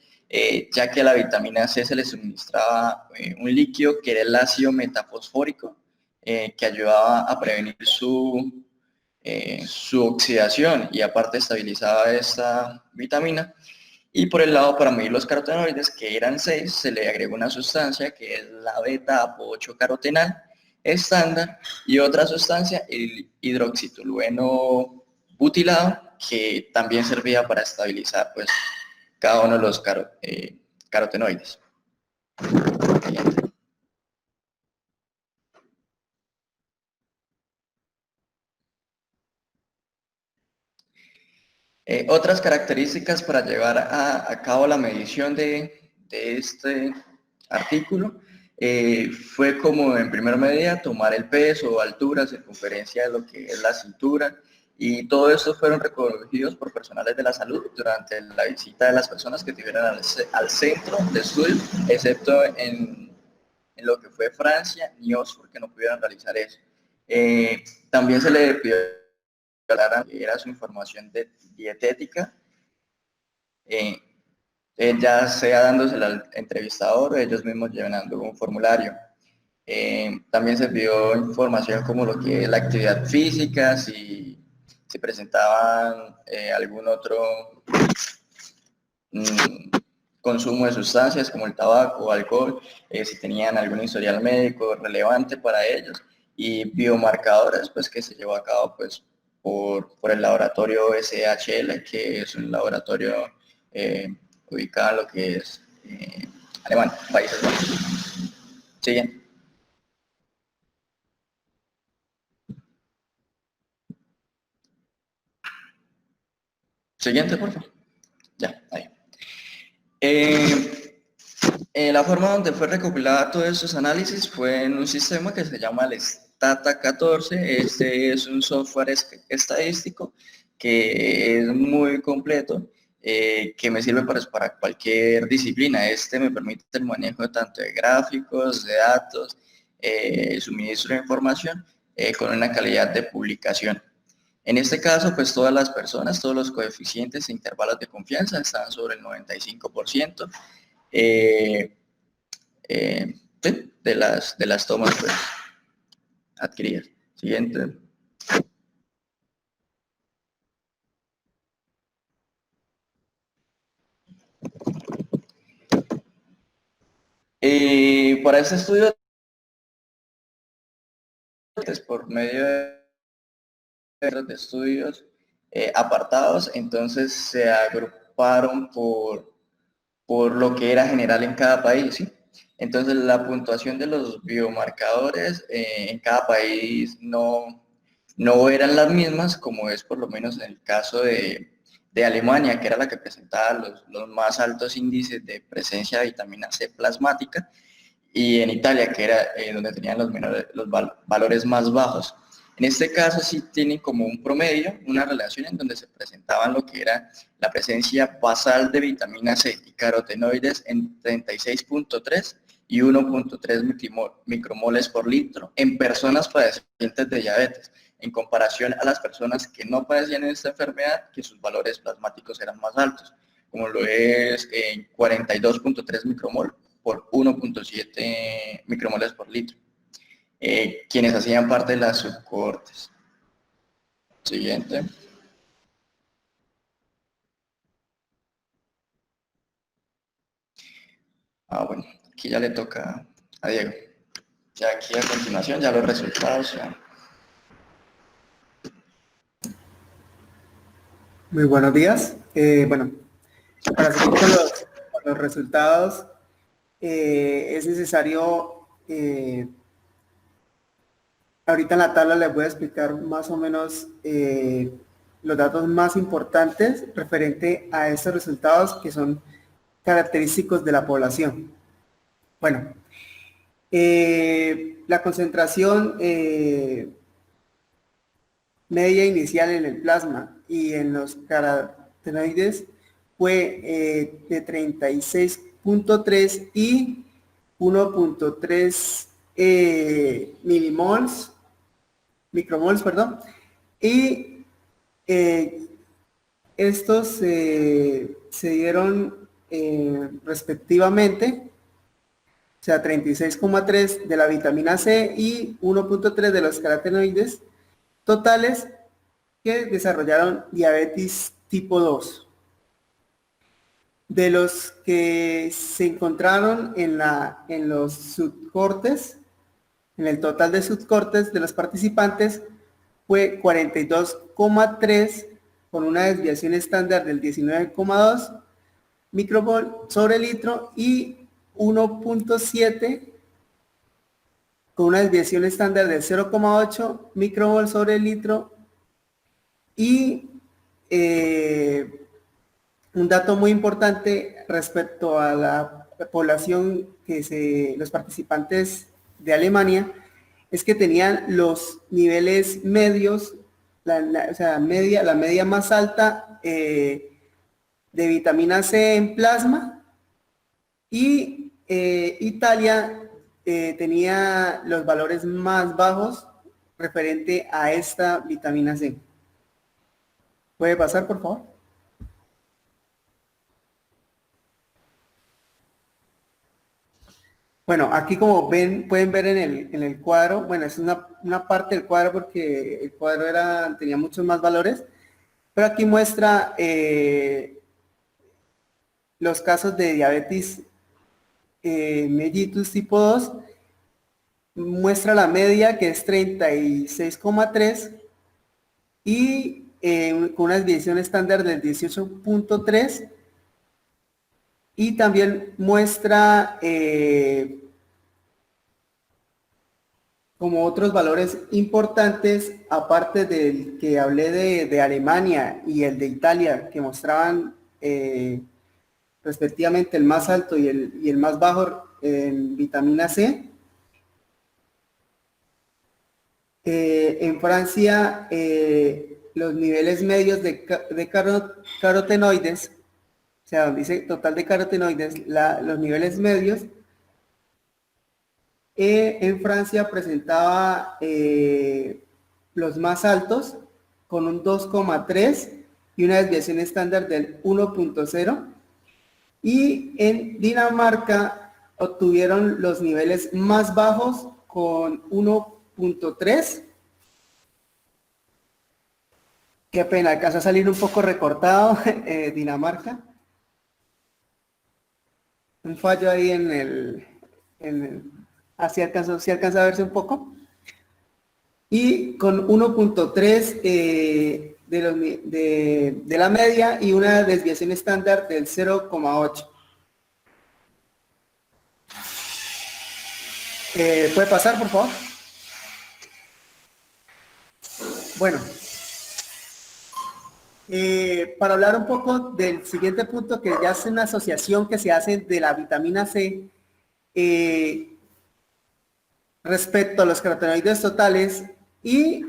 ya que a la vitamina C se le suministraba un líquido que era el ácido metafosfórico, que ayudaba a prevenir su oxidación y aparte estabilizaba esta vitamina. Y por el lado, para medir los carotenoides, que eran 6, se le agregó una sustancia que es la beta-apo-8-carotenal estándar y otra sustancia, el hidroxitolueno butilado, que también servía para estabilizar pues, cada uno de los carotenoides. Otras características para llevar a cabo la medición de este artículo fue como en primera medida tomar el peso, altura, circunferencia de lo que es la cintura y todo esto fueron recogidos por personales de la salud durante la visita de las personas que estuvieron al centro de estudio, excepto en lo que fue Francia ni Oxford, que no pudieron realizar eso. También se le pidió que era su información dietética, ya sea dándosela al entrevistador o ellos mismos llenando un formulario. También se pidió información como lo que es la actividad física, si presentaban algún otro consumo de sustancias como el tabaco o alcohol, si tenían algún historial médico relevante para ellos, y biomarcadores pues que se llevó a cabo pues por el laboratorio SHL, que es un laboratorio ubicado en lo que es Alemania, Países Bajos. Siguiente. Siguiente, por favor. Ya, ahí. La forma donde fue recopilada todos estos análisis fue en un sistema que se llama el Stata 14. Este es un software estadístico que es muy completo, que me sirve para cualquier disciplina. Este me permite el manejo tanto de gráficos, de datos, suministro de información, con una calidad de publicación. En este caso, pues todas las personas, todos los coeficientes e intervalos de confianza están sobre el 95%. Sí, de las tomas pues, adquiridas. Siguiente. Para este estudio, por medio de estudios apartados, entonces se agruparon por lo que era general en cada país, ¿sí? Entonces la puntuación de los biomarcadores en cada país no eran las mismas, como es por lo menos en el caso de Alemania, que era la que presentaba los más altos índices de presencia de vitamina C plasmática, y en Italia, que era donde tenían los valores más bajos. En este caso sí tienen como un promedio, una relación en donde se presentaban lo que era la presencia basal de vitamina C y carotenoides en 36.3 y 1.3 micromoles por litro en personas padecientes de diabetes, en comparación a las personas que no padecían esta enfermedad, que sus valores plasmáticos eran más altos, como lo es en 42.3 micromol por 1.7 micromoles por litro. Quienes hacían parte de las subcohortes. Siguiente. Bueno, aquí ya le toca a Diego. Ya aquí a continuación, ya los resultados. Ya.
Muy buenos días. Bueno, para seguir con los resultados, es necesario, ahorita en la tabla les voy a explicar más o menos los datos más importantes referente a estos resultados que son característicos de la población. Bueno, la concentración media inicial en el plasma y en los carotenoides fue de 36.3 y 1.3 micromoles, perdón, y estos se dieron respectivamente, o sea, 36,3 de la vitamina C y 1.3 de los carotenoides totales que desarrollaron diabetes tipo 2. De los que se encontraron en los subcortes, en el total de subcortes de los participantes, fue 42,3 con una desviación estándar del 19,2 micromol sobre litro y 1.7 con una desviación estándar del 0,8 micromol sobre litro. Y un dato muy importante respecto a la población los participantes de Alemania, es que tenían los niveles medios, la media más alta de vitamina C en plasma, y Italia tenía los valores más bajos referente a esta vitamina C. ¿Puede pasar, por favor? Bueno, aquí como pueden ver en el cuadro, bueno, es una parte del cuadro porque el cuadro tenía muchos más valores, pero aquí muestra los casos de diabetes mellitus tipo 2, muestra la media que es 36,3 y con una desviación estándar del 18.3, y también muestra como otros valores importantes, aparte del que hablé de Alemania y el de Italia, que mostraban respectivamente el más alto y el más bajo en vitamina C. En Francia, los niveles medios de carotenoides, o sea, donde dice total de carotenoides, los niveles medios, en Francia presentaba los más altos con un 2,3 y una desviación estándar del 1,0. Y en Dinamarca obtuvieron los niveles más bajos con 1,3. Qué pena, alcanza a salir un poco recortado Dinamarca. Un fallo ahí así alcanza a verse un poco. Y con 1,3 de la media y una desviación estándar del 0,8. ¿Puede pasar, por favor? Bueno, para hablar un poco del siguiente punto, que ya es una asociación que se hace de la vitamina C respecto a los carotenoides totales e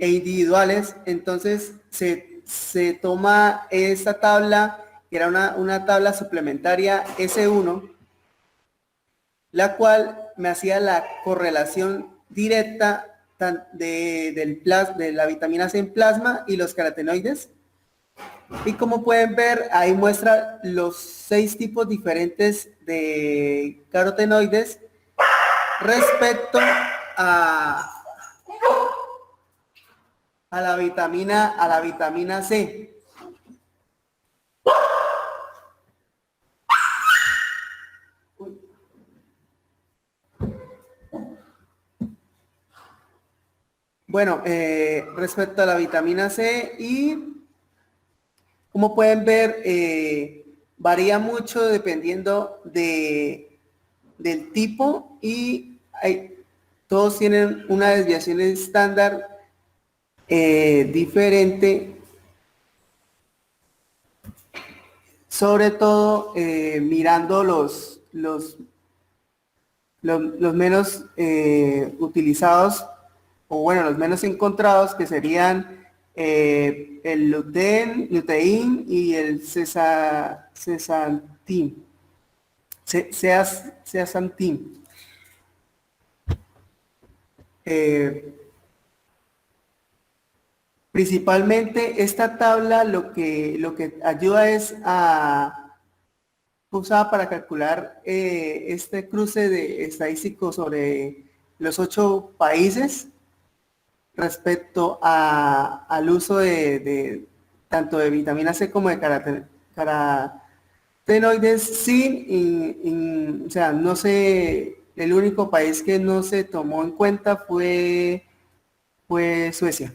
individuales. Entonces se toma esta tabla, que era una tabla suplementaria S1, la cual me hacía la correlación directa de la vitamina C en plasma y los carotenoides. Y como pueden ver, ahí muestra los 6 tipos diferentes de carotenoides respecto a la vitamina C. Bueno, respecto a la vitamina C, y como pueden ver, varía mucho dependiendo del tipo, y todos tienen una desviación estándar diferente, sobre todo mirando los menos utilizados, o bueno, los menos encontrados, que serían el lutein y el zeaxantin. Principalmente esta tabla lo que ayuda es usada para calcular este cruce de estadístico sobre los 8 países respecto al uso de tanto de vitamina C como de carotenoides, o sea, no sé, el único país que no se tomó en cuenta fue Suecia.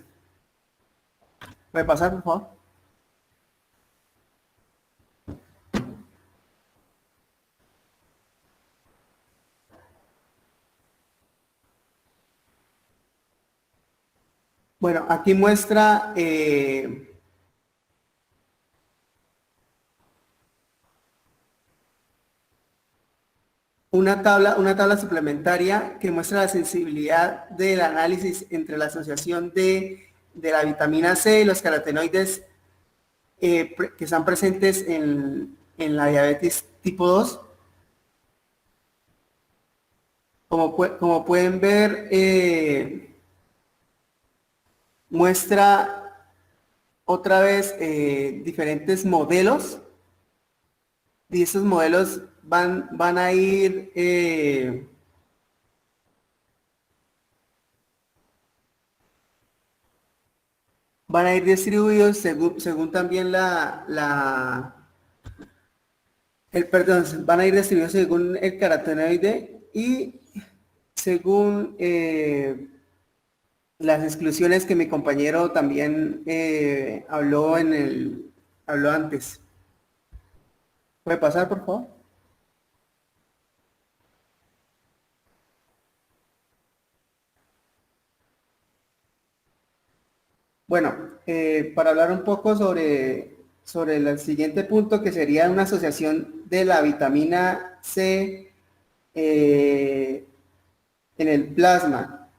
¿Puede pasar, por favor? Bueno, aquí muestra una tabla suplementaria que muestra la sensibilidad del análisis entre la asociación de la vitamina C y los carotenoides que están presentes en la diabetes tipo 2. Como pueden ver, muestra otra vez diferentes modelos, y esos modelos van a ir distribuidos según también van a ir distribuidos según el carotenoide y según las exclusiones que mi compañero también habló antes. ¿Puede pasar, por favor? Bueno, para hablar un poco sobre el siguiente punto, que sería una asociación de la vitamina C en el plasma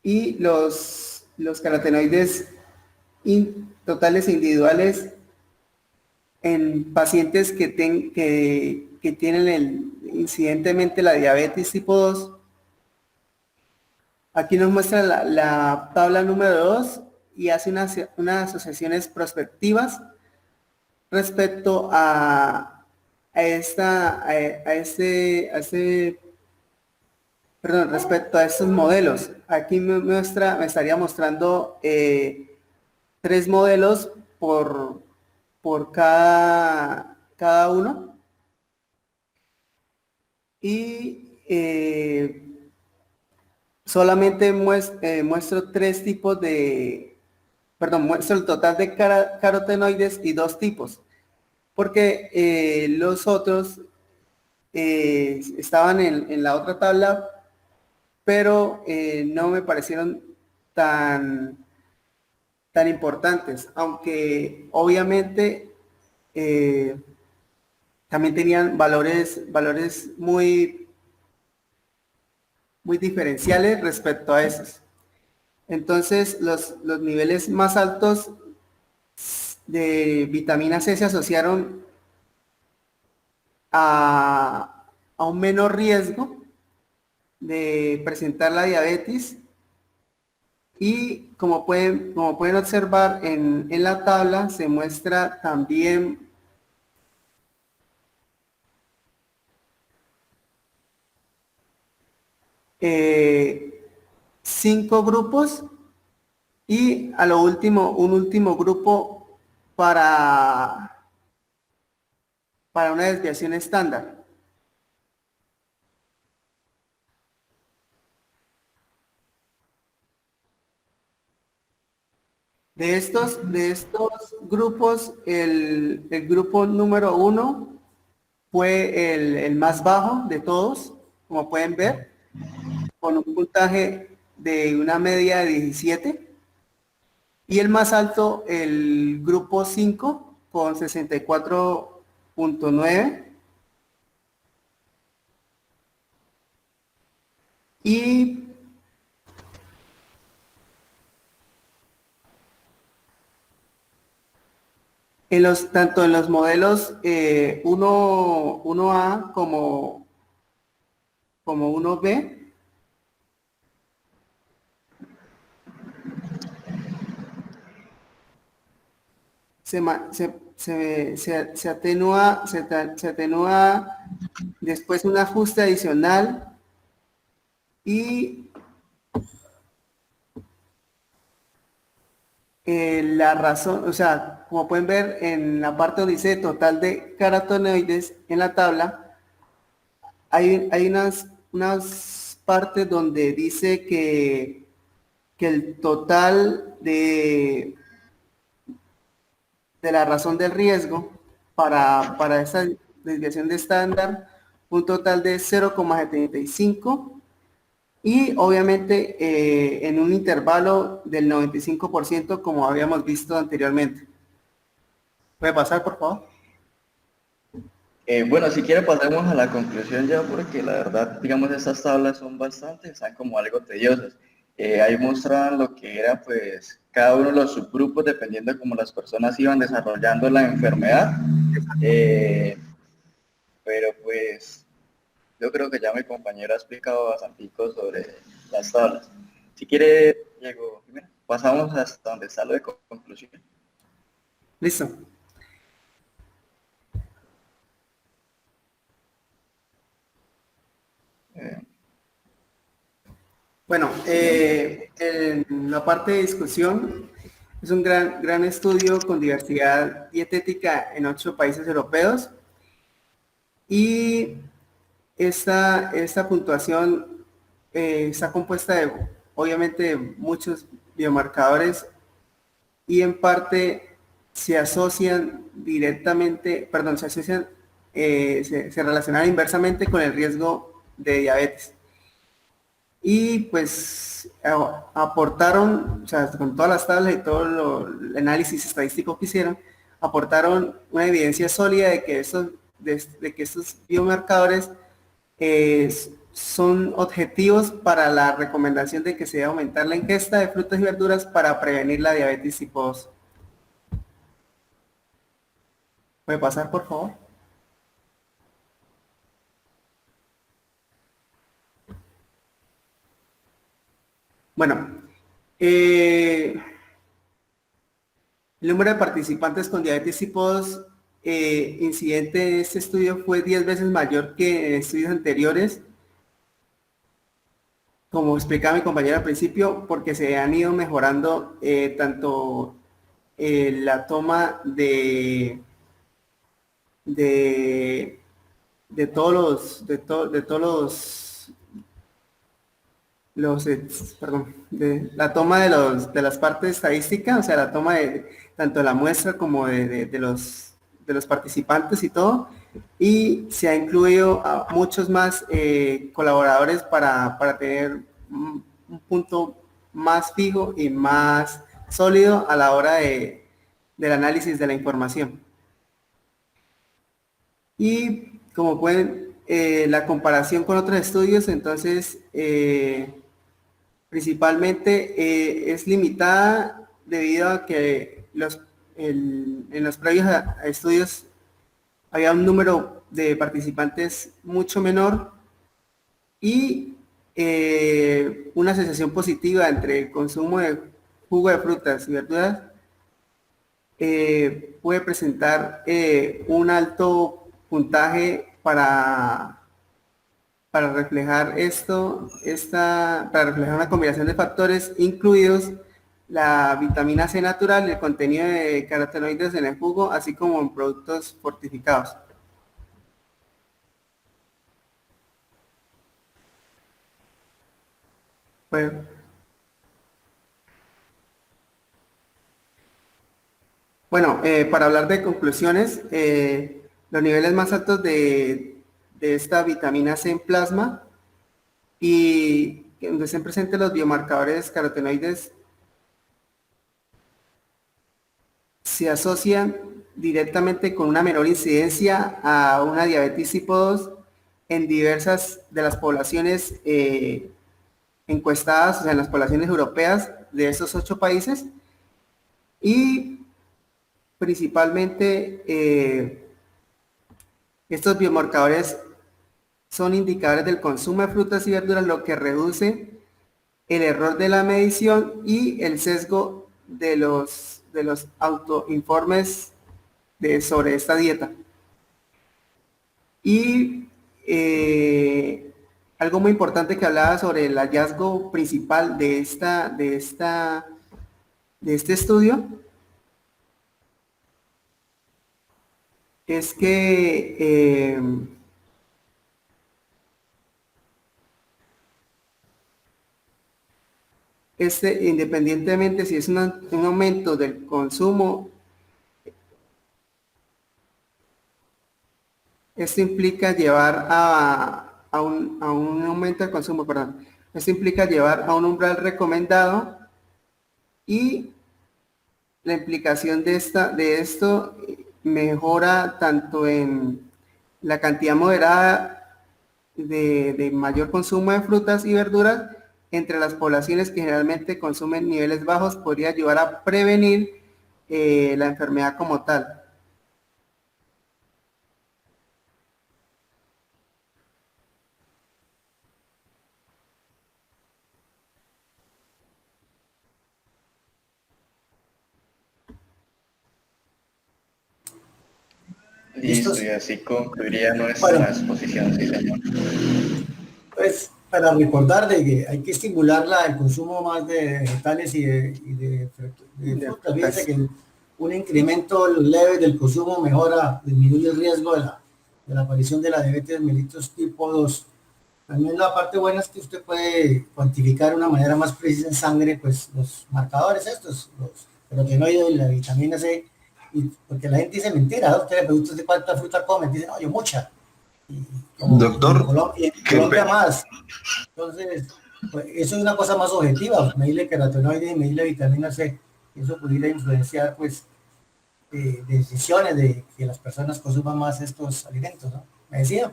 y los carotenoides totales e individuales en pacientes que tienen incidentemente la diabetes tipo 2. Aquí nos muestra la tabla número 2 y hace unas asociaciones prospectivas respecto respecto a estos modelos. Aquí me estaría mostrando 3 modelos por cada uno. Y solamente muestro 3 tipos muestro el total de carotenoides y 2 tipos, porque los otros estaban en la otra tabla, pero no me parecieron tan importantes, aunque obviamente también tenían valores muy diferenciales respecto a esos. Entonces, los niveles más altos de vitamina C se asociaron a un menor riesgo de presentar la diabetes, y como pueden observar en la tabla, se muestra también eh, 5 grupos y a lo último un último grupo para una desviación estándar. De estos grupos, el grupo número 1 fue el más bajo de todos, como pueden ver, con un puntaje de una media de 17. Y el más alto, el grupo 5, con 64.9. Y tanto en los modelos 1A como 1B, se atenúa después un ajuste adicional, y la razón, o sea, como pueden ver en la parte donde dice total de carotenoides en la tabla, hay unas partes donde dice que el total de la razón del riesgo para esa desviación de estándar, un total de 0,75, y obviamente en un intervalo del 95%, como habíamos visto anteriormente. ¿Puede pasar, por favor?
Bueno, si quiere pasemos a la conclusión ya, porque la verdad, digamos, estas tablas son están como algo tediosas. Ahí mostraban lo que era, pues, cada uno de los subgrupos, dependiendo de cómo las personas iban desarrollando la enfermedad. Pero pues, yo creo que ya mi compañero ha explicado bastante sobre las tablas. Si quiere, Diego, pasamos hasta donde está lo de conclusión.
Listo. Bueno, en la parte de discusión, es un gran estudio con diversidad dietética en 8 países europeos, y esta puntuación está compuesta obviamente de muchos biomarcadores, y en parte se asocian directamente, se relacionan inversamente con el riesgo de diabetes. y pues aportaron, o sea, con todas las tablas y todo el análisis estadístico que hicieron, aportaron una evidencia sólida de que estos biomarcadores son objetivos para la recomendación de que se debe aumentar la ingesta de frutas y verduras para prevenir la diabetes tipo 2. ¿Puede pasar, por favor? Bueno, el número de participantes con diabetes tipo 2 incidente en este estudio fue 10 veces mayor que en estudios anteriores, como explicaba mi compañero al principio, porque se han ido mejorando tanto la toma de todos de la toma de las partes estadísticas, o sea, la toma de tanto de la muestra como de los participantes y todo, y se ha incluido a muchos más colaboradores para tener un punto más fijo y más sólido a la hora del análisis de la información. Y como pueden, la comparación con otros estudios, entonces, principalmente es limitada debido a que en los previos a estudios había un número de participantes mucho menor y una asociación positiva entre el consumo de jugo de frutas y verduras puede presentar un alto puntaje para reflejar para reflejar una combinación de factores, incluidos la vitamina C natural y el contenido de carotenoides en el jugo, así como en productos fortificados. Bueno, para hablar de conclusiones, los niveles más altos de esta vitamina C en plasma y donde estén presentes los biomarcadores carotenoides se asocian directamente con una menor incidencia a una diabetes tipo 2 en diversas de las poblaciones encuestadas, o sea, en las poblaciones europeas de estos 8 países, y principalmente estos biomarcadores son indicadores del consumo de frutas y verduras, lo que reduce el error de la medición y el sesgo de los autoinformes sobre esta dieta. Y algo muy importante que hablaba sobre el hallazgo principal de este estudio es que independientemente si es un aumento del consumo, esto implica llevar a un aumento del consumo, perdón. Esto implica llevar a un umbral recomendado y la implicación de esto mejora tanto en la cantidad moderada de mayor consumo de frutas y verduras entre las poblaciones que generalmente consumen niveles bajos, podría ayudar a prevenir la enfermedad como tal.
Listo, y así concluiría nuestra exposición, sí, señor.
Pues para recordar de que hay que estimular el consumo más de vegetales y de frutas. Fíjense que un incremento leve del consumo disminuye el riesgo de la aparición de la diabetes mellitus tipo 2. También la parte buena es que usted puede cuantificar de una manera más precisa en sangre, pues los marcadores estos, los carotenoides y la vitamina C, porque la gente dice mentira, usted le pregunta de cuánta fruta come, dice, no, yo mucha.
Doctor,
en Colombia más. Entonces, Pues eso es una cosa más objetiva, medirle carotenoides y medirle vitamina C. Eso pudiera influenciar, pues, decisiones de que las personas consuman más estos alimentos, ¿no? Me decía.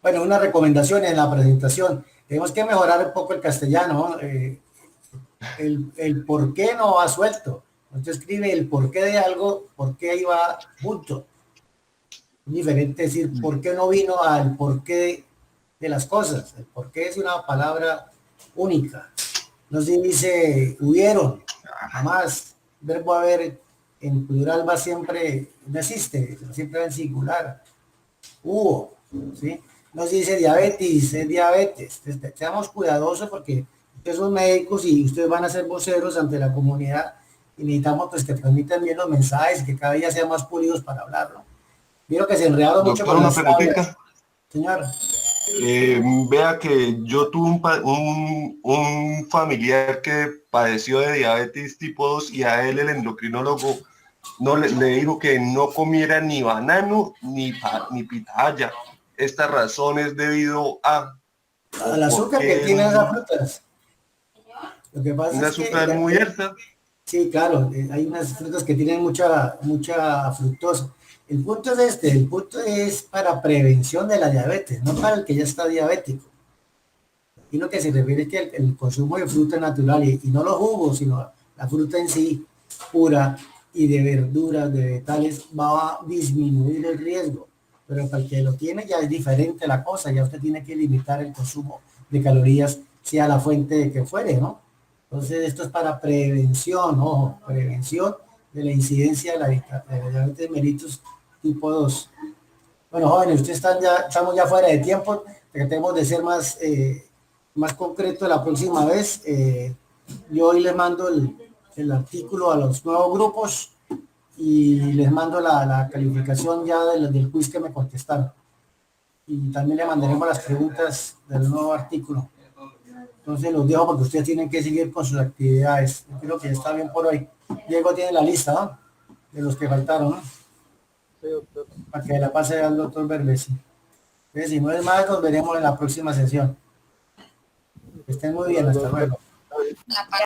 Bueno, una recomendación en la presentación. Tenemos que mejorar un poco el castellano, ¿no? El por qué no va suelto. Usted escribe el por qué de algo, por qué ahí va junto. Es diferente decir por qué no vino al por qué de las cosas. El por qué es una palabra única. No se dice hubieron, jamás. El verbo haber en plural va siempre, no existe, siempre va en singular. Hubo, ¿sí? No se dice diabetes, es diabetes. Entonces, seamos cuidadosos porque ustedes son médicos y ustedes van a ser voceros ante la comunidad y necesitamos pues que transmitan bien los mensajes, que cada día sean más pulidos para hablarlo. Vieron que se enredaron mucho
Doctor,
con
una
las tablas.
preguntita.
Señor.
Vea que yo tuve un familiar que padeció de diabetes tipo 2 y a él el endocrinólogo no le dijo que no comiera ni banano ni pitaya. Esta razón es debido a
Al azúcar que tienen esas frutas. Lo que pasa
una
es que
azúcar muy alta.
sí, claro, hay unas frutas que tienen mucha fructosa. El punto es el punto es para prevención de la diabetes, no para el que ya está diabético. Y lo que se refiere es que el consumo de fruta natural y no los jugos, sino la fruta en sí, pura y de verduras, de vegetales, va a disminuir el riesgo. Pero para el que lo tiene ya es diferente la cosa, ya usted tiene que limitar el consumo de calorías, sea la fuente de que fuere, ¿no? Entonces esto es para prevención, ojo, prevención de la incidencia de la diabetes mellitus tipo 2. Bueno, jóvenes, ustedes estamos ya fuera de tiempo, tratemos de ser más concreto la próxima vez. Yo hoy les mando el artículo a los nuevos grupos y les mando la calificación ya del quiz que me contestaron. Y también le mandaremos las preguntas del nuevo artículo. Entonces los dejo porque ustedes tienen que seguir con sus actividades. Yo creo que ya está bien por hoy. Diego tiene la lista, ¿no? De los que faltaron, ¿no?
Sí, doctor.
Para que la pase al doctor Berbesi. Entonces, si no es más, nos veremos en la próxima sesión. Que estén muy bien, hasta luego.